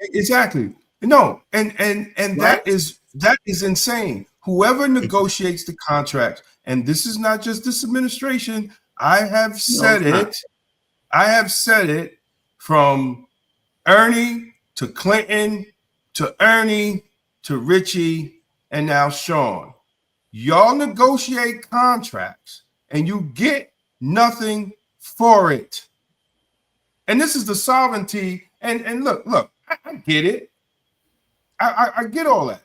exactly. No, and right? that is insane. Whoever negotiates the contract, and this is not just this administration. I have said it. I have said it from Ernie to Clinton to Ernie to Richie and now Sean. Y'all negotiate contracts and you get nothing for it. And this is the sovereignty. And look, I get it. I get all that.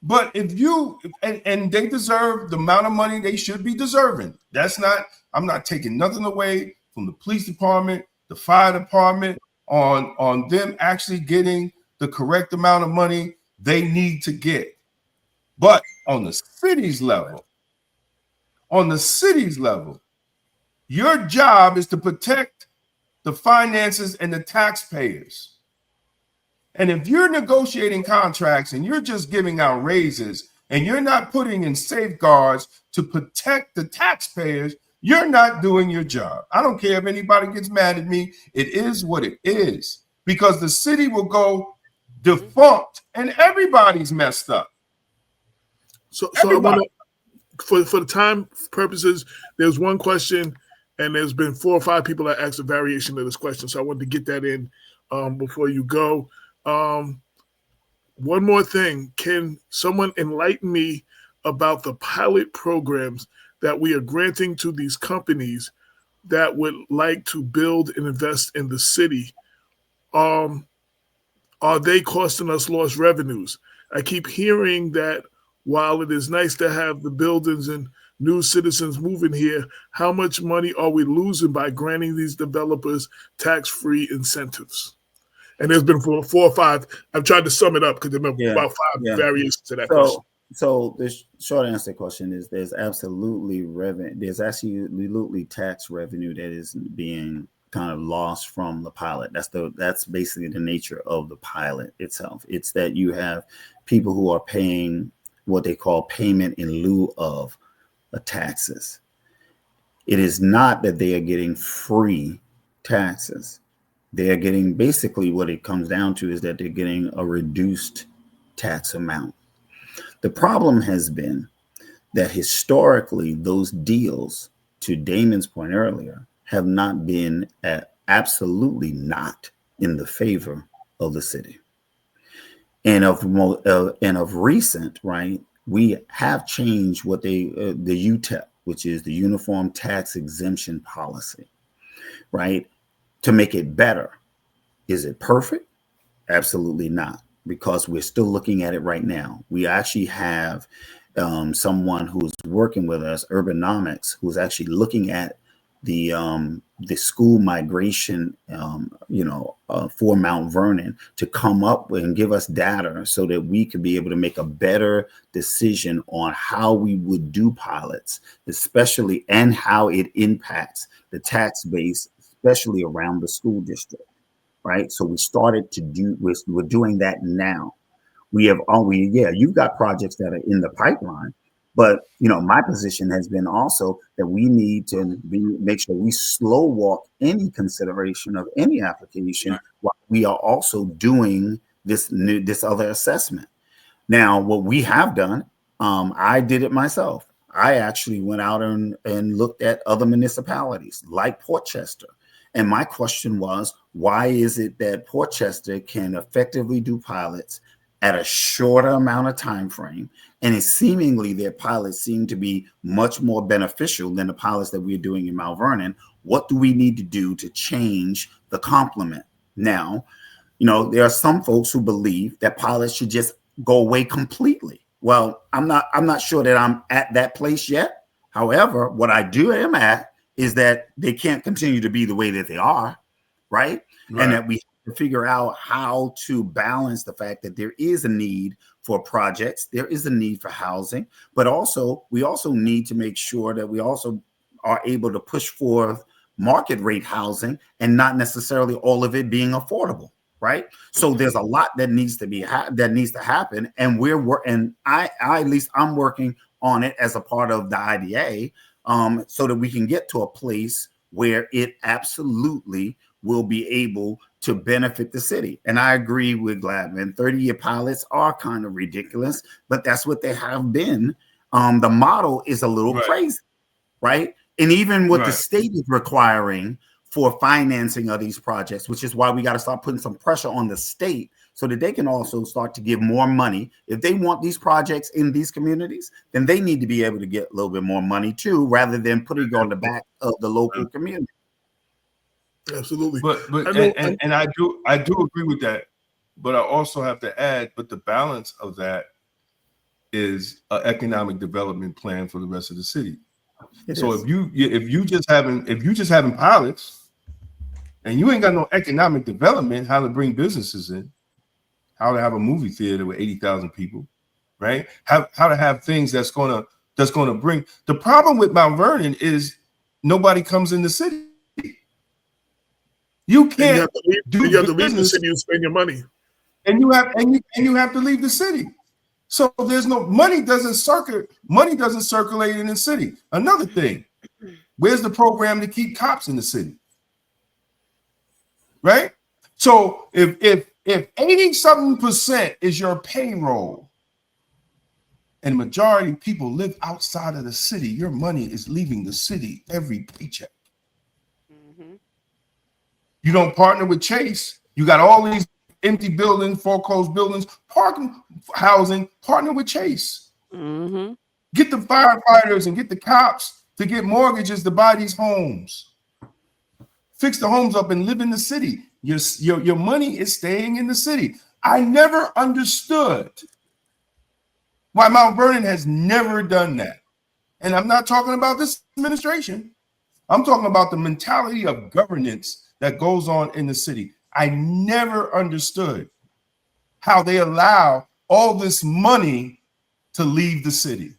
But if you and they deserve the amount of money they should be deserving. I'm not taking nothing away from the police department, the fire department, on them actually getting the correct amount of money they need to get. But on the city's level, your job is to protect the finances and the taxpayers. And if you're negotiating contracts and you're just giving out raises and you're not putting in safeguards to protect the taxpayers, you're not doing your job. I don't care if anybody gets mad at me. It is what it is, because the city will go defunct and everybody's messed up. So I want to, for the time purposes, there's one question, and there's been 4 or 5 people that asked a variation of this question. So I wanted to get that in before you go. One more thing. Can someone enlighten me about the pilot programs that we are granting to these companies that would like to build and invest in the city? Are they costing us lost revenues? I keep hearing that while it is nice to have the buildings and new citizens moving here, how much money are we losing by granting these developers tax-free incentives? And there's been 4 or 5. I've tried to sum it up because there have been about 5 variations to that question. So the short answer to the question is there's absolutely revenue. There's absolutely tax revenue that is being kind of lost from the pilot. That's basically the nature of the pilot itself. It's that you have people who are paying what they call payment in lieu of taxes. It is not that they are getting free taxes. They are getting, basically what it comes down to is that they're getting a reduced tax amount. The problem has been that historically those deals, to Damon's point earlier, have not been absolutely not in the favor of the city. And of recent, right, we have changed what the UTEP, which is the Uniform Tax Exemption Policy, right, to make it better. Is it perfect? Absolutely not, because we're still looking at it right now. We actually have someone who's working with us, Urbanomics, who's actually looking at the school migration, for Mount Vernon, to come up with and give us data so that we could be able to make a better decision on how we would do pilots, especially, and how it impacts the tax base, especially around the school district, right? So we started to do, we're doing that now. You've got projects that are in the pipeline, but my position has been also that we need to make sure we slow walk any consideration of any application while we are also doing this other assessment. Now, what we have done, I did it myself. I actually went out and looked at other municipalities like Portchester. And my question was, why is it that Portchester can effectively do pilots at a shorter amount of time frame, and seemingly their pilots seem to be much more beneficial than the pilots that we're doing in Mount Vernon? What do we need to do to change the complement? Now, there are some folks who believe that pilots should just go away completely. Well, I'm not sure that I'm at that place yet. However, what I am at is that they can't continue to be the way that they are, right? And that we have to figure out how to balance the fact that there is a need for projects, there is a need for housing, but also we also need to make sure that we also are able to push forth market rate housing and not necessarily all of it being affordable, right? So there's a lot that needs to happen, and I'm working on it as a part of the IDA. So that we can get to a place where it absolutely will be able to benefit the city. And I agree with Gladman. 30-year pilots are kind of ridiculous, but that's what they have been. The model is a little crazy, right? And even what the state is requiring for financing of these projects, which is why we got to start putting some pressure on the state so that they can also start to give more money. If they want these projects in these communities, then they need to be able to get a little bit more money too, rather than putting it on the back of the local community. Absolutely. And I do agree with that, but I also have to add, but the balance of that is an economic development plan for the rest of the city. So if you just having pilots and you ain't got no economic development, how to bring businesses in, how to have a movie theater with 80,000 people, right? How to have things that's gonna bring. The problem with Mount Vernon is nobody comes in the city. You can't you have to leave the city and spend your money, and you have to leave the city. So there's no money doesn't circulate in the city. Another thing, where's the program to keep cops in the city? Right? So if 80-something% is your payroll, and the majority of people live outside of the city, your money is leaving the city every paycheck. Mm-hmm. You don't partner with Chase. You got all these empty buildings, foreclosed buildings, parking, housing. Partner with Chase. Mm-hmm. Get the firefighters and get the cops to get mortgages to buy these homes. Fix the homes up and live in the city. Your money is staying in the city. I never understood why Mount Vernon has never done that. And I'm not talking about this administration. I'm talking about the mentality of governance that goes on in the city. I never understood how they allow all this money to leave the city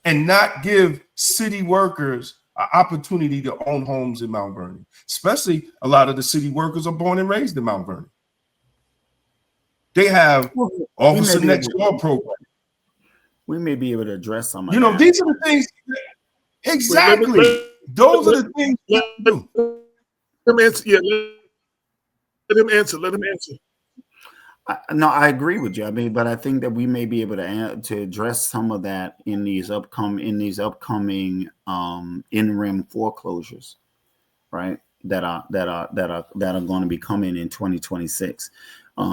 and not give city workers an opportunity to own homes in Mount Vernon. Especially a lot of the city workers are born and raised in Mount Vernon. They have officer next door program. We may be able to address some of that. These are the things. Exactly. Those are the things. Let him answer. Yeah, let him answer. Let him answer. No, I agree with you. I mean, but I think that we may be able to address some of that in these upcoming in-rim foreclosures, right? That are going to be coming in 2026.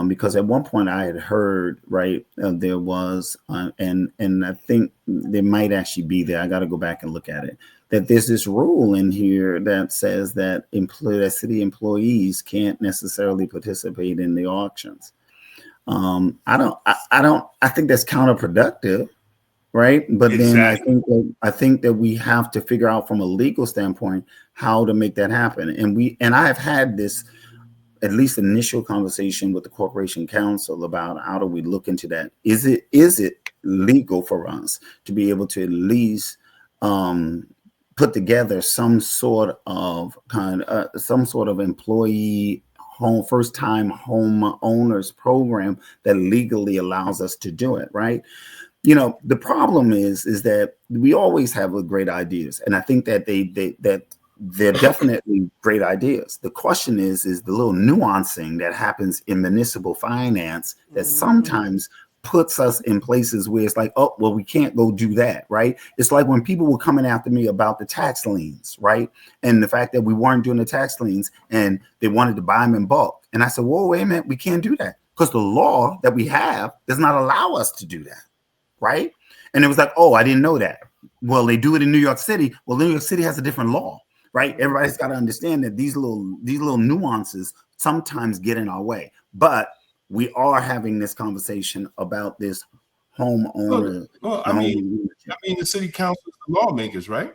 Because at one point I had heard, right, there was, and I think there might actually be there. I got to go back and look at it. That there's this rule in here that says that city employees can't necessarily participate in the auctions. I think that's counterproductive, right? But exactly. Then I think that we have to figure out from a legal standpoint how to make that happen. And I have had this at least initial conversation with the corporation counsel about how do we look into that. Is it legal for us to be able to at least put together some sort of employee first time home owners program that legally allows us to do it, right? The problem is that we always have great ideas, and I think that they're definitely great ideas. The question is the little nuancing that happens in municipal finance that sometimes puts us in places where it's like, oh, well, we can't go do that, right? It's like when people were coming after me about the tax liens, right? And the fact that we weren't doing the tax liens and they wanted to buy them in bulk. And I said, whoa, wait a minute, we can't do that because the law that we have does not allow us to do that, right? And it was like, oh, I didn't know that. Well, they do it in New York City. Well, New York City has a different law. Right, everybody's got to understand that these little nuances sometimes get in our way. But we are having this conversation about this homeowner. Well, I mean, the city council is the lawmakers, right?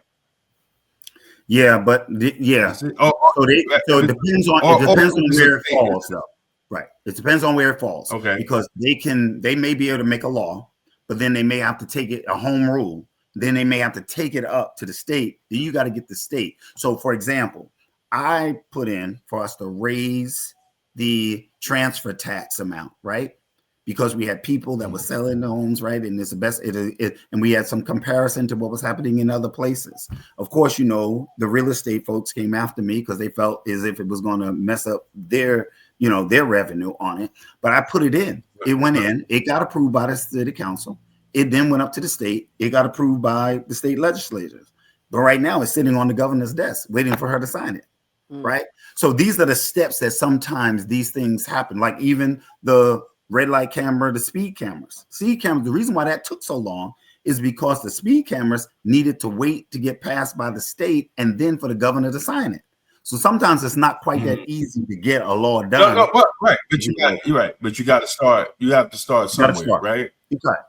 Yeah, but so it depends on where it falls, though. Right, it depends on where it falls. Okay, because they may be able to make a law, but then they may have to take it a home rule. Then they may have to take it up to the state. Then you got to get the state. So, for example, I put in for us to raise the transfer tax amount, right? Because we had people that were selling homes, right? And it's the best. And we had some comparison to what was happening in other places. Of course, the real estate folks came after me because they felt as if it was going to mess up their revenue on it. But I put it in. It went in. It got approved by the city council. It then went up to the state. It got approved by the state legislators. But right now it's sitting on the governor's desk waiting for her to sign it, right? So these are the steps that sometimes these things happen, like even the red light camera, the speed cameras. Speed cameras, the reason why that took so long is because the speed cameras needed to wait to get passed by the state and then for the governor to sign it. So sometimes it's not quite that easy to get a law done. Right. But you're right. But you got to start. You have to start somewhere, right?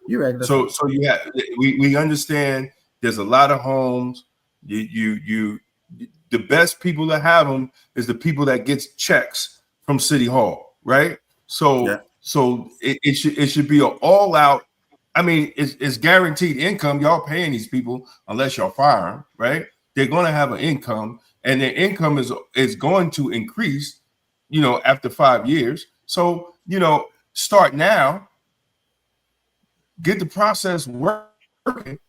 You're right. So you have. We understand. There's a lot of homes. The best people that have them is the people that gets checks from City Hall, right? So So it should be an all out. I mean, it's guaranteed income. Y'all paying these people unless y'all fire them, right? They're going to have an income, and their income is going to increase, after 5 years. So, start now, get the process working.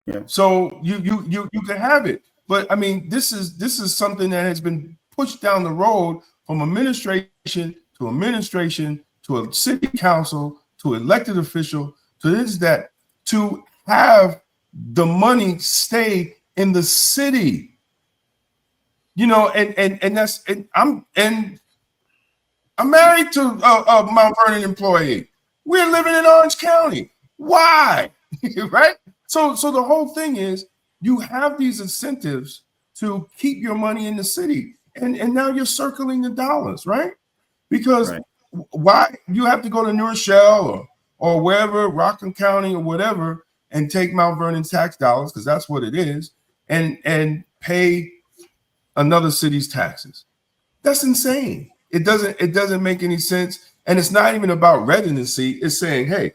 Yeah. So you can have it. But I mean, this is something that has been pushed down the road from administration to a city council to elected official to this, that, to have the money stay in the city. I'm married to a Mount Vernon employee. We're living in Orange County. Why? Right? So the whole thing is you have these incentives to keep your money in the city. And now you're circling the dollars, right? Because why you have to go to New Rochelle or wherever, Rockland County or whatever, and take Mount Vernon's tax dollars, because that's what it is, and pay another city's taxes. That's insane. It doesn't make any sense. And it's not even about residency. It's saying, hey,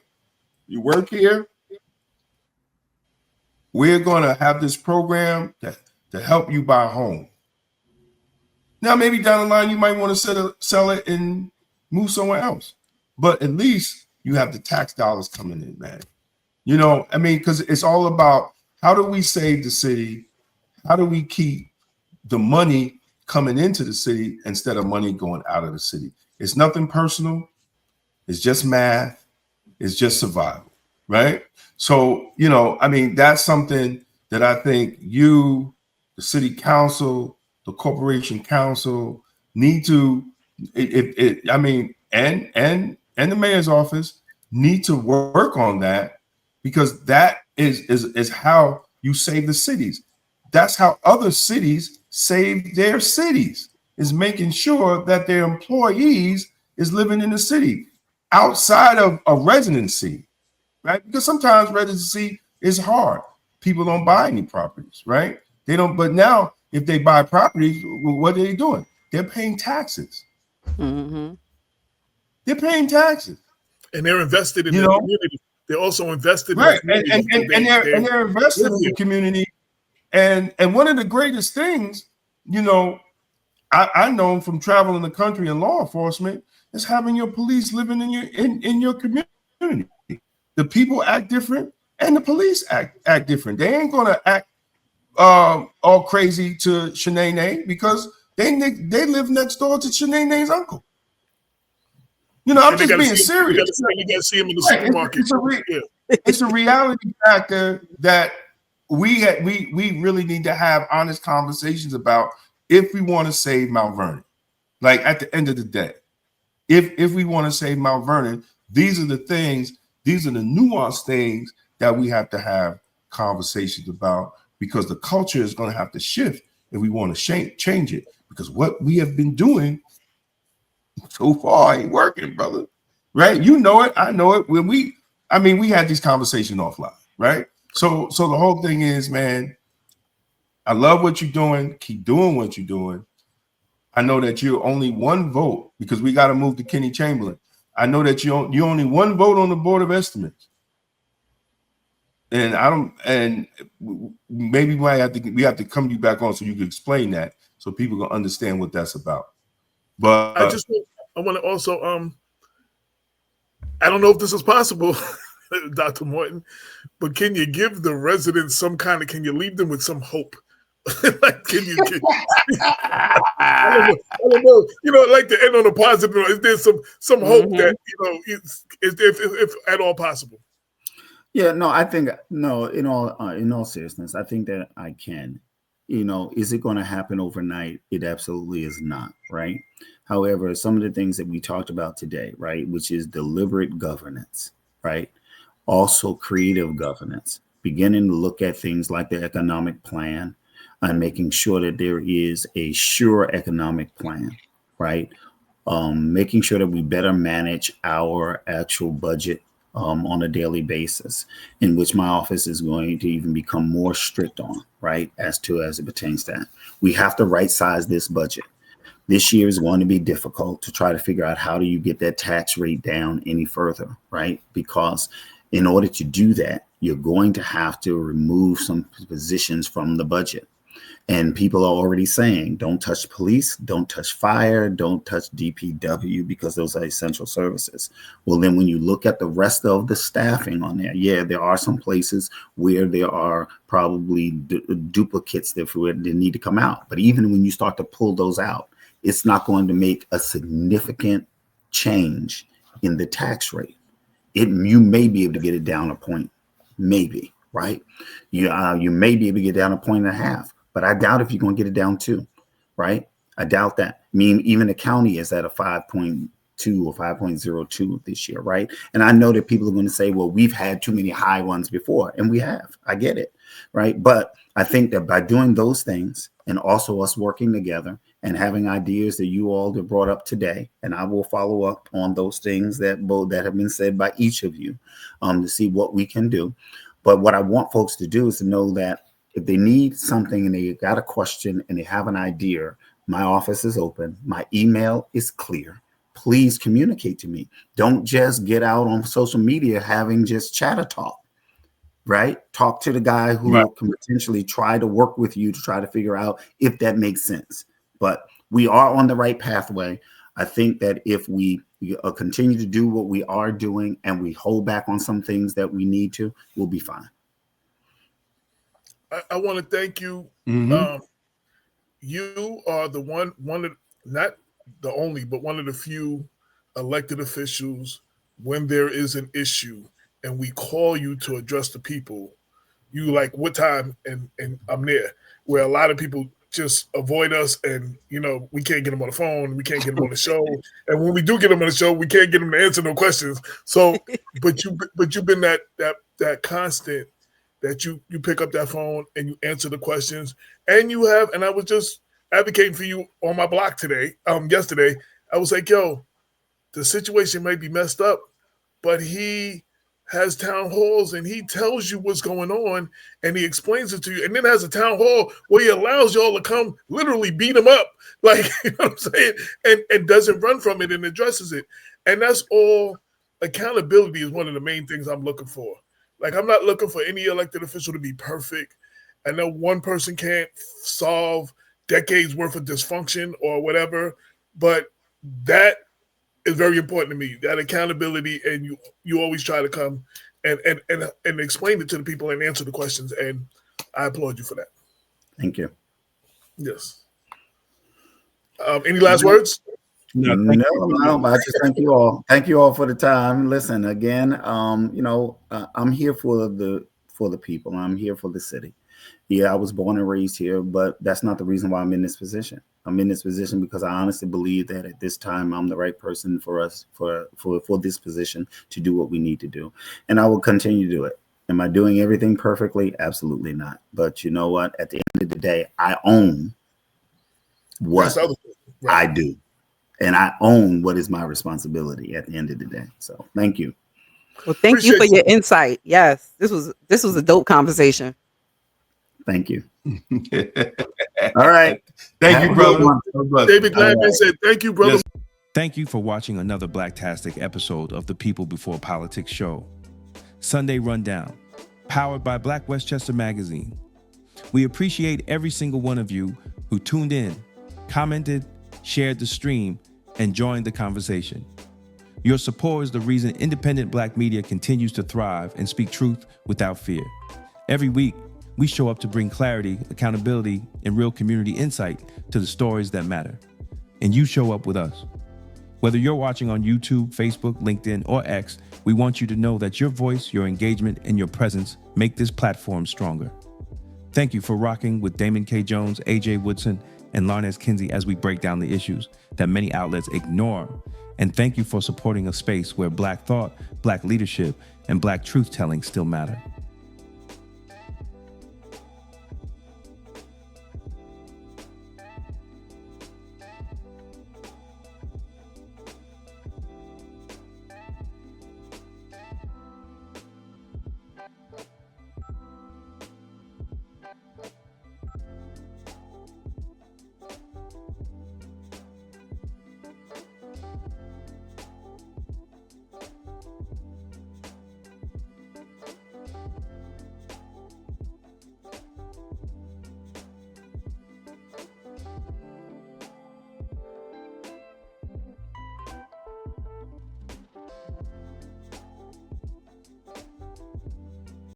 you work here, we're going to have this program to help you buy a home. Now, maybe down the line, you might want to sell it and move somewhere else. But at least you have the tax dollars coming in, man. Because it's all about how do we save the city? How do we keep the money coming into the city instead of money going out of the city? It's nothing personal. It's just math. It's just survival, right? So, that's something that I think you, the city council, the corporation council need to, and the mayor's office need to work on that, because that is how you save the cities. That's how other cities save their cities, is making sure that their employees is living in the city outside of a residency, right? Because sometimes residency is hard. People don't buy any properties, right? They don't. But now, if they buy properties, what are they doing? They're paying taxes. Mm-hmm. They're paying taxes, and they're invested in the community. They're also invested, right? In the community. And they're invested in the community. And one of the greatest things, I know from traveling the country in law enforcement, is having your police living in your community. The people act different, and the police act different. They ain't gonna act all crazy to Shanae, because they live next door to Shanae's uncle. I'm just being serious. You gotta see him in the supermarket. It's a reality factor that we really need to have honest conversations about if we want to save Mount Vernon. Like, at the end of the day, if we want to save Mount Vernon, these are the things, these are the nuanced things that we have to have conversations about, because the culture is going to have to shift if we want to change it. Because what we have been doing so far ain't working, brother. Right? You know it. I know it. When we had these conversations offline, right? So the whole thing is, man, I love what you're doing. Keep doing what you're doing. I know that you're only one vote, because we got to move to Kenny Chamberlain. I know that you're only one vote on the Board of Estimates. And maybe we have to come you back on so you can explain that, so people can understand what that's about. But I want to also, I don't know if this is possible, Dr. Morton, but can you give the residents can you leave them with some hope? Like, can you? I don't know. Like, to end on a positive note, is there some hope that if at all possible? Yeah, no, I think no. In all seriousness, I think that I can. Is it going to happen overnight? It absolutely is not, right? However, some of the things that we talked about today, right, which is deliberate governance, right, also creative governance, beginning to look at things like the economic plan and making sure that there is a sure economic plan, right? Making sure that we better manage our actual budget on a daily basis, in which my office is going to even become more strict on, right, as it pertains to that. We have to right size this budget. This year is going to be difficult to try to figure out how do you get that tax rate down any further, right? Because in order to do that, you're going to have to remove some positions from the budget. And people are already saying, don't touch police, don't touch fire, don't touch DPW, because those are essential services. Well, then when you look at the rest of the staffing on there, yeah, there are some places where there are probably duplicates that need to come out. But even when you start to pull those out, it's not going to make a significant change in the tax rate. You may be able to get it down a point, maybe, right? You may be able to get down 1.5 points. But I doubt if you're going to get it down 2, right? I doubt that. I mean, even the county is at a 5.2 or 5.02 this year, right? And I know that people are going to say, well, we've had too many high ones before, and we have. I get it, right? But I think that by doing those things and also us working together and having ideas that you all have brought up today, and I will follow up on those things that have been said by each of you to see what we can do. But what I want folks to do is to know that if they need something and they got a question and they have an idea, my office is open. My email is clear. Please communicate to me. Don't just get out on social media having just chatter talk, right? Talk to the guy who can potentially try to work with you to try to figure out if that makes sense. But we are on the right pathway. I think that if we continue to do what we are doing and we hold back on some things that we need to, we'll be fine. I want to thank you. Mm-hmm. You are the one of, not the only, but one of the few elected officials when there is an issue and we call you to address the people, you like, what time? And I'm there. Where a lot of people just avoid us and, we can't get them on the phone. We can't get them on the show. And when we do get them on the show, we can't get them to answer no questions. So, but you've been that constant that you pick up that phone and you answer the questions, and I was just advocating for you on my block yesterday. I was like, yo, the situation may be messed up, but he has town halls and he tells you what's going on and he explains it to you, and then has a town hall where he allows y'all to come literally beat him up. Like, you know what I'm saying? And doesn't run from it and addresses it. And that's all. Accountability is one of the main things I'm looking for. Like, I'm not looking for any elected official to be perfect. I know one person can't solve decades worth of dysfunction or whatever, but that is very important to me, that accountability. And you always try to come and explain it to the people and answer the questions. And I applaud you for that. Thank you. Yes. Any last words? No, I just thank you all. Thank you all for the time. Listen, again, I'm here for the people. I'm here for the city. Yeah, I was born and raised here, but that's not the reason why I'm in this position. I'm in this position because I honestly believe that at this time I'm the right person for us for this position to do what we need to do. And I will continue to do it. Am I doing everything perfectly? Absolutely not. But you know what? At the end of the day, I own what I do. And I own what is my responsibility at the end of the day. So thank you. Well, thank you for your insight. Yes, this was a dope conversation. Thank you. All right. Thank you, brother. David Gladman said, thank you, brother. Yes. Thank you for watching another Blacktastic episode of the People Before Politics show. Sunday Rundown, powered by Black Westchester Magazine. We appreciate every single one of you who tuned in, commented, shared the stream, and joined the conversation. Your support is the reason independent Black media continues to thrive and speak truth without fear. Every week, we show up to bring clarity, accountability, and real community insight to the stories that matter. And you show up with us. Whether you're watching on YouTube, Facebook, LinkedIn, or X, we want you to know that your voice, your engagement, and your presence make this platform stronger. Thank you for rocking with Damon K. Jones, AJ Woodson, and Larnez Kinsey as we break down the issues that many outlets ignore. And thank you for supporting a space where Black thought, Black leadership, and Black truth-telling still matter.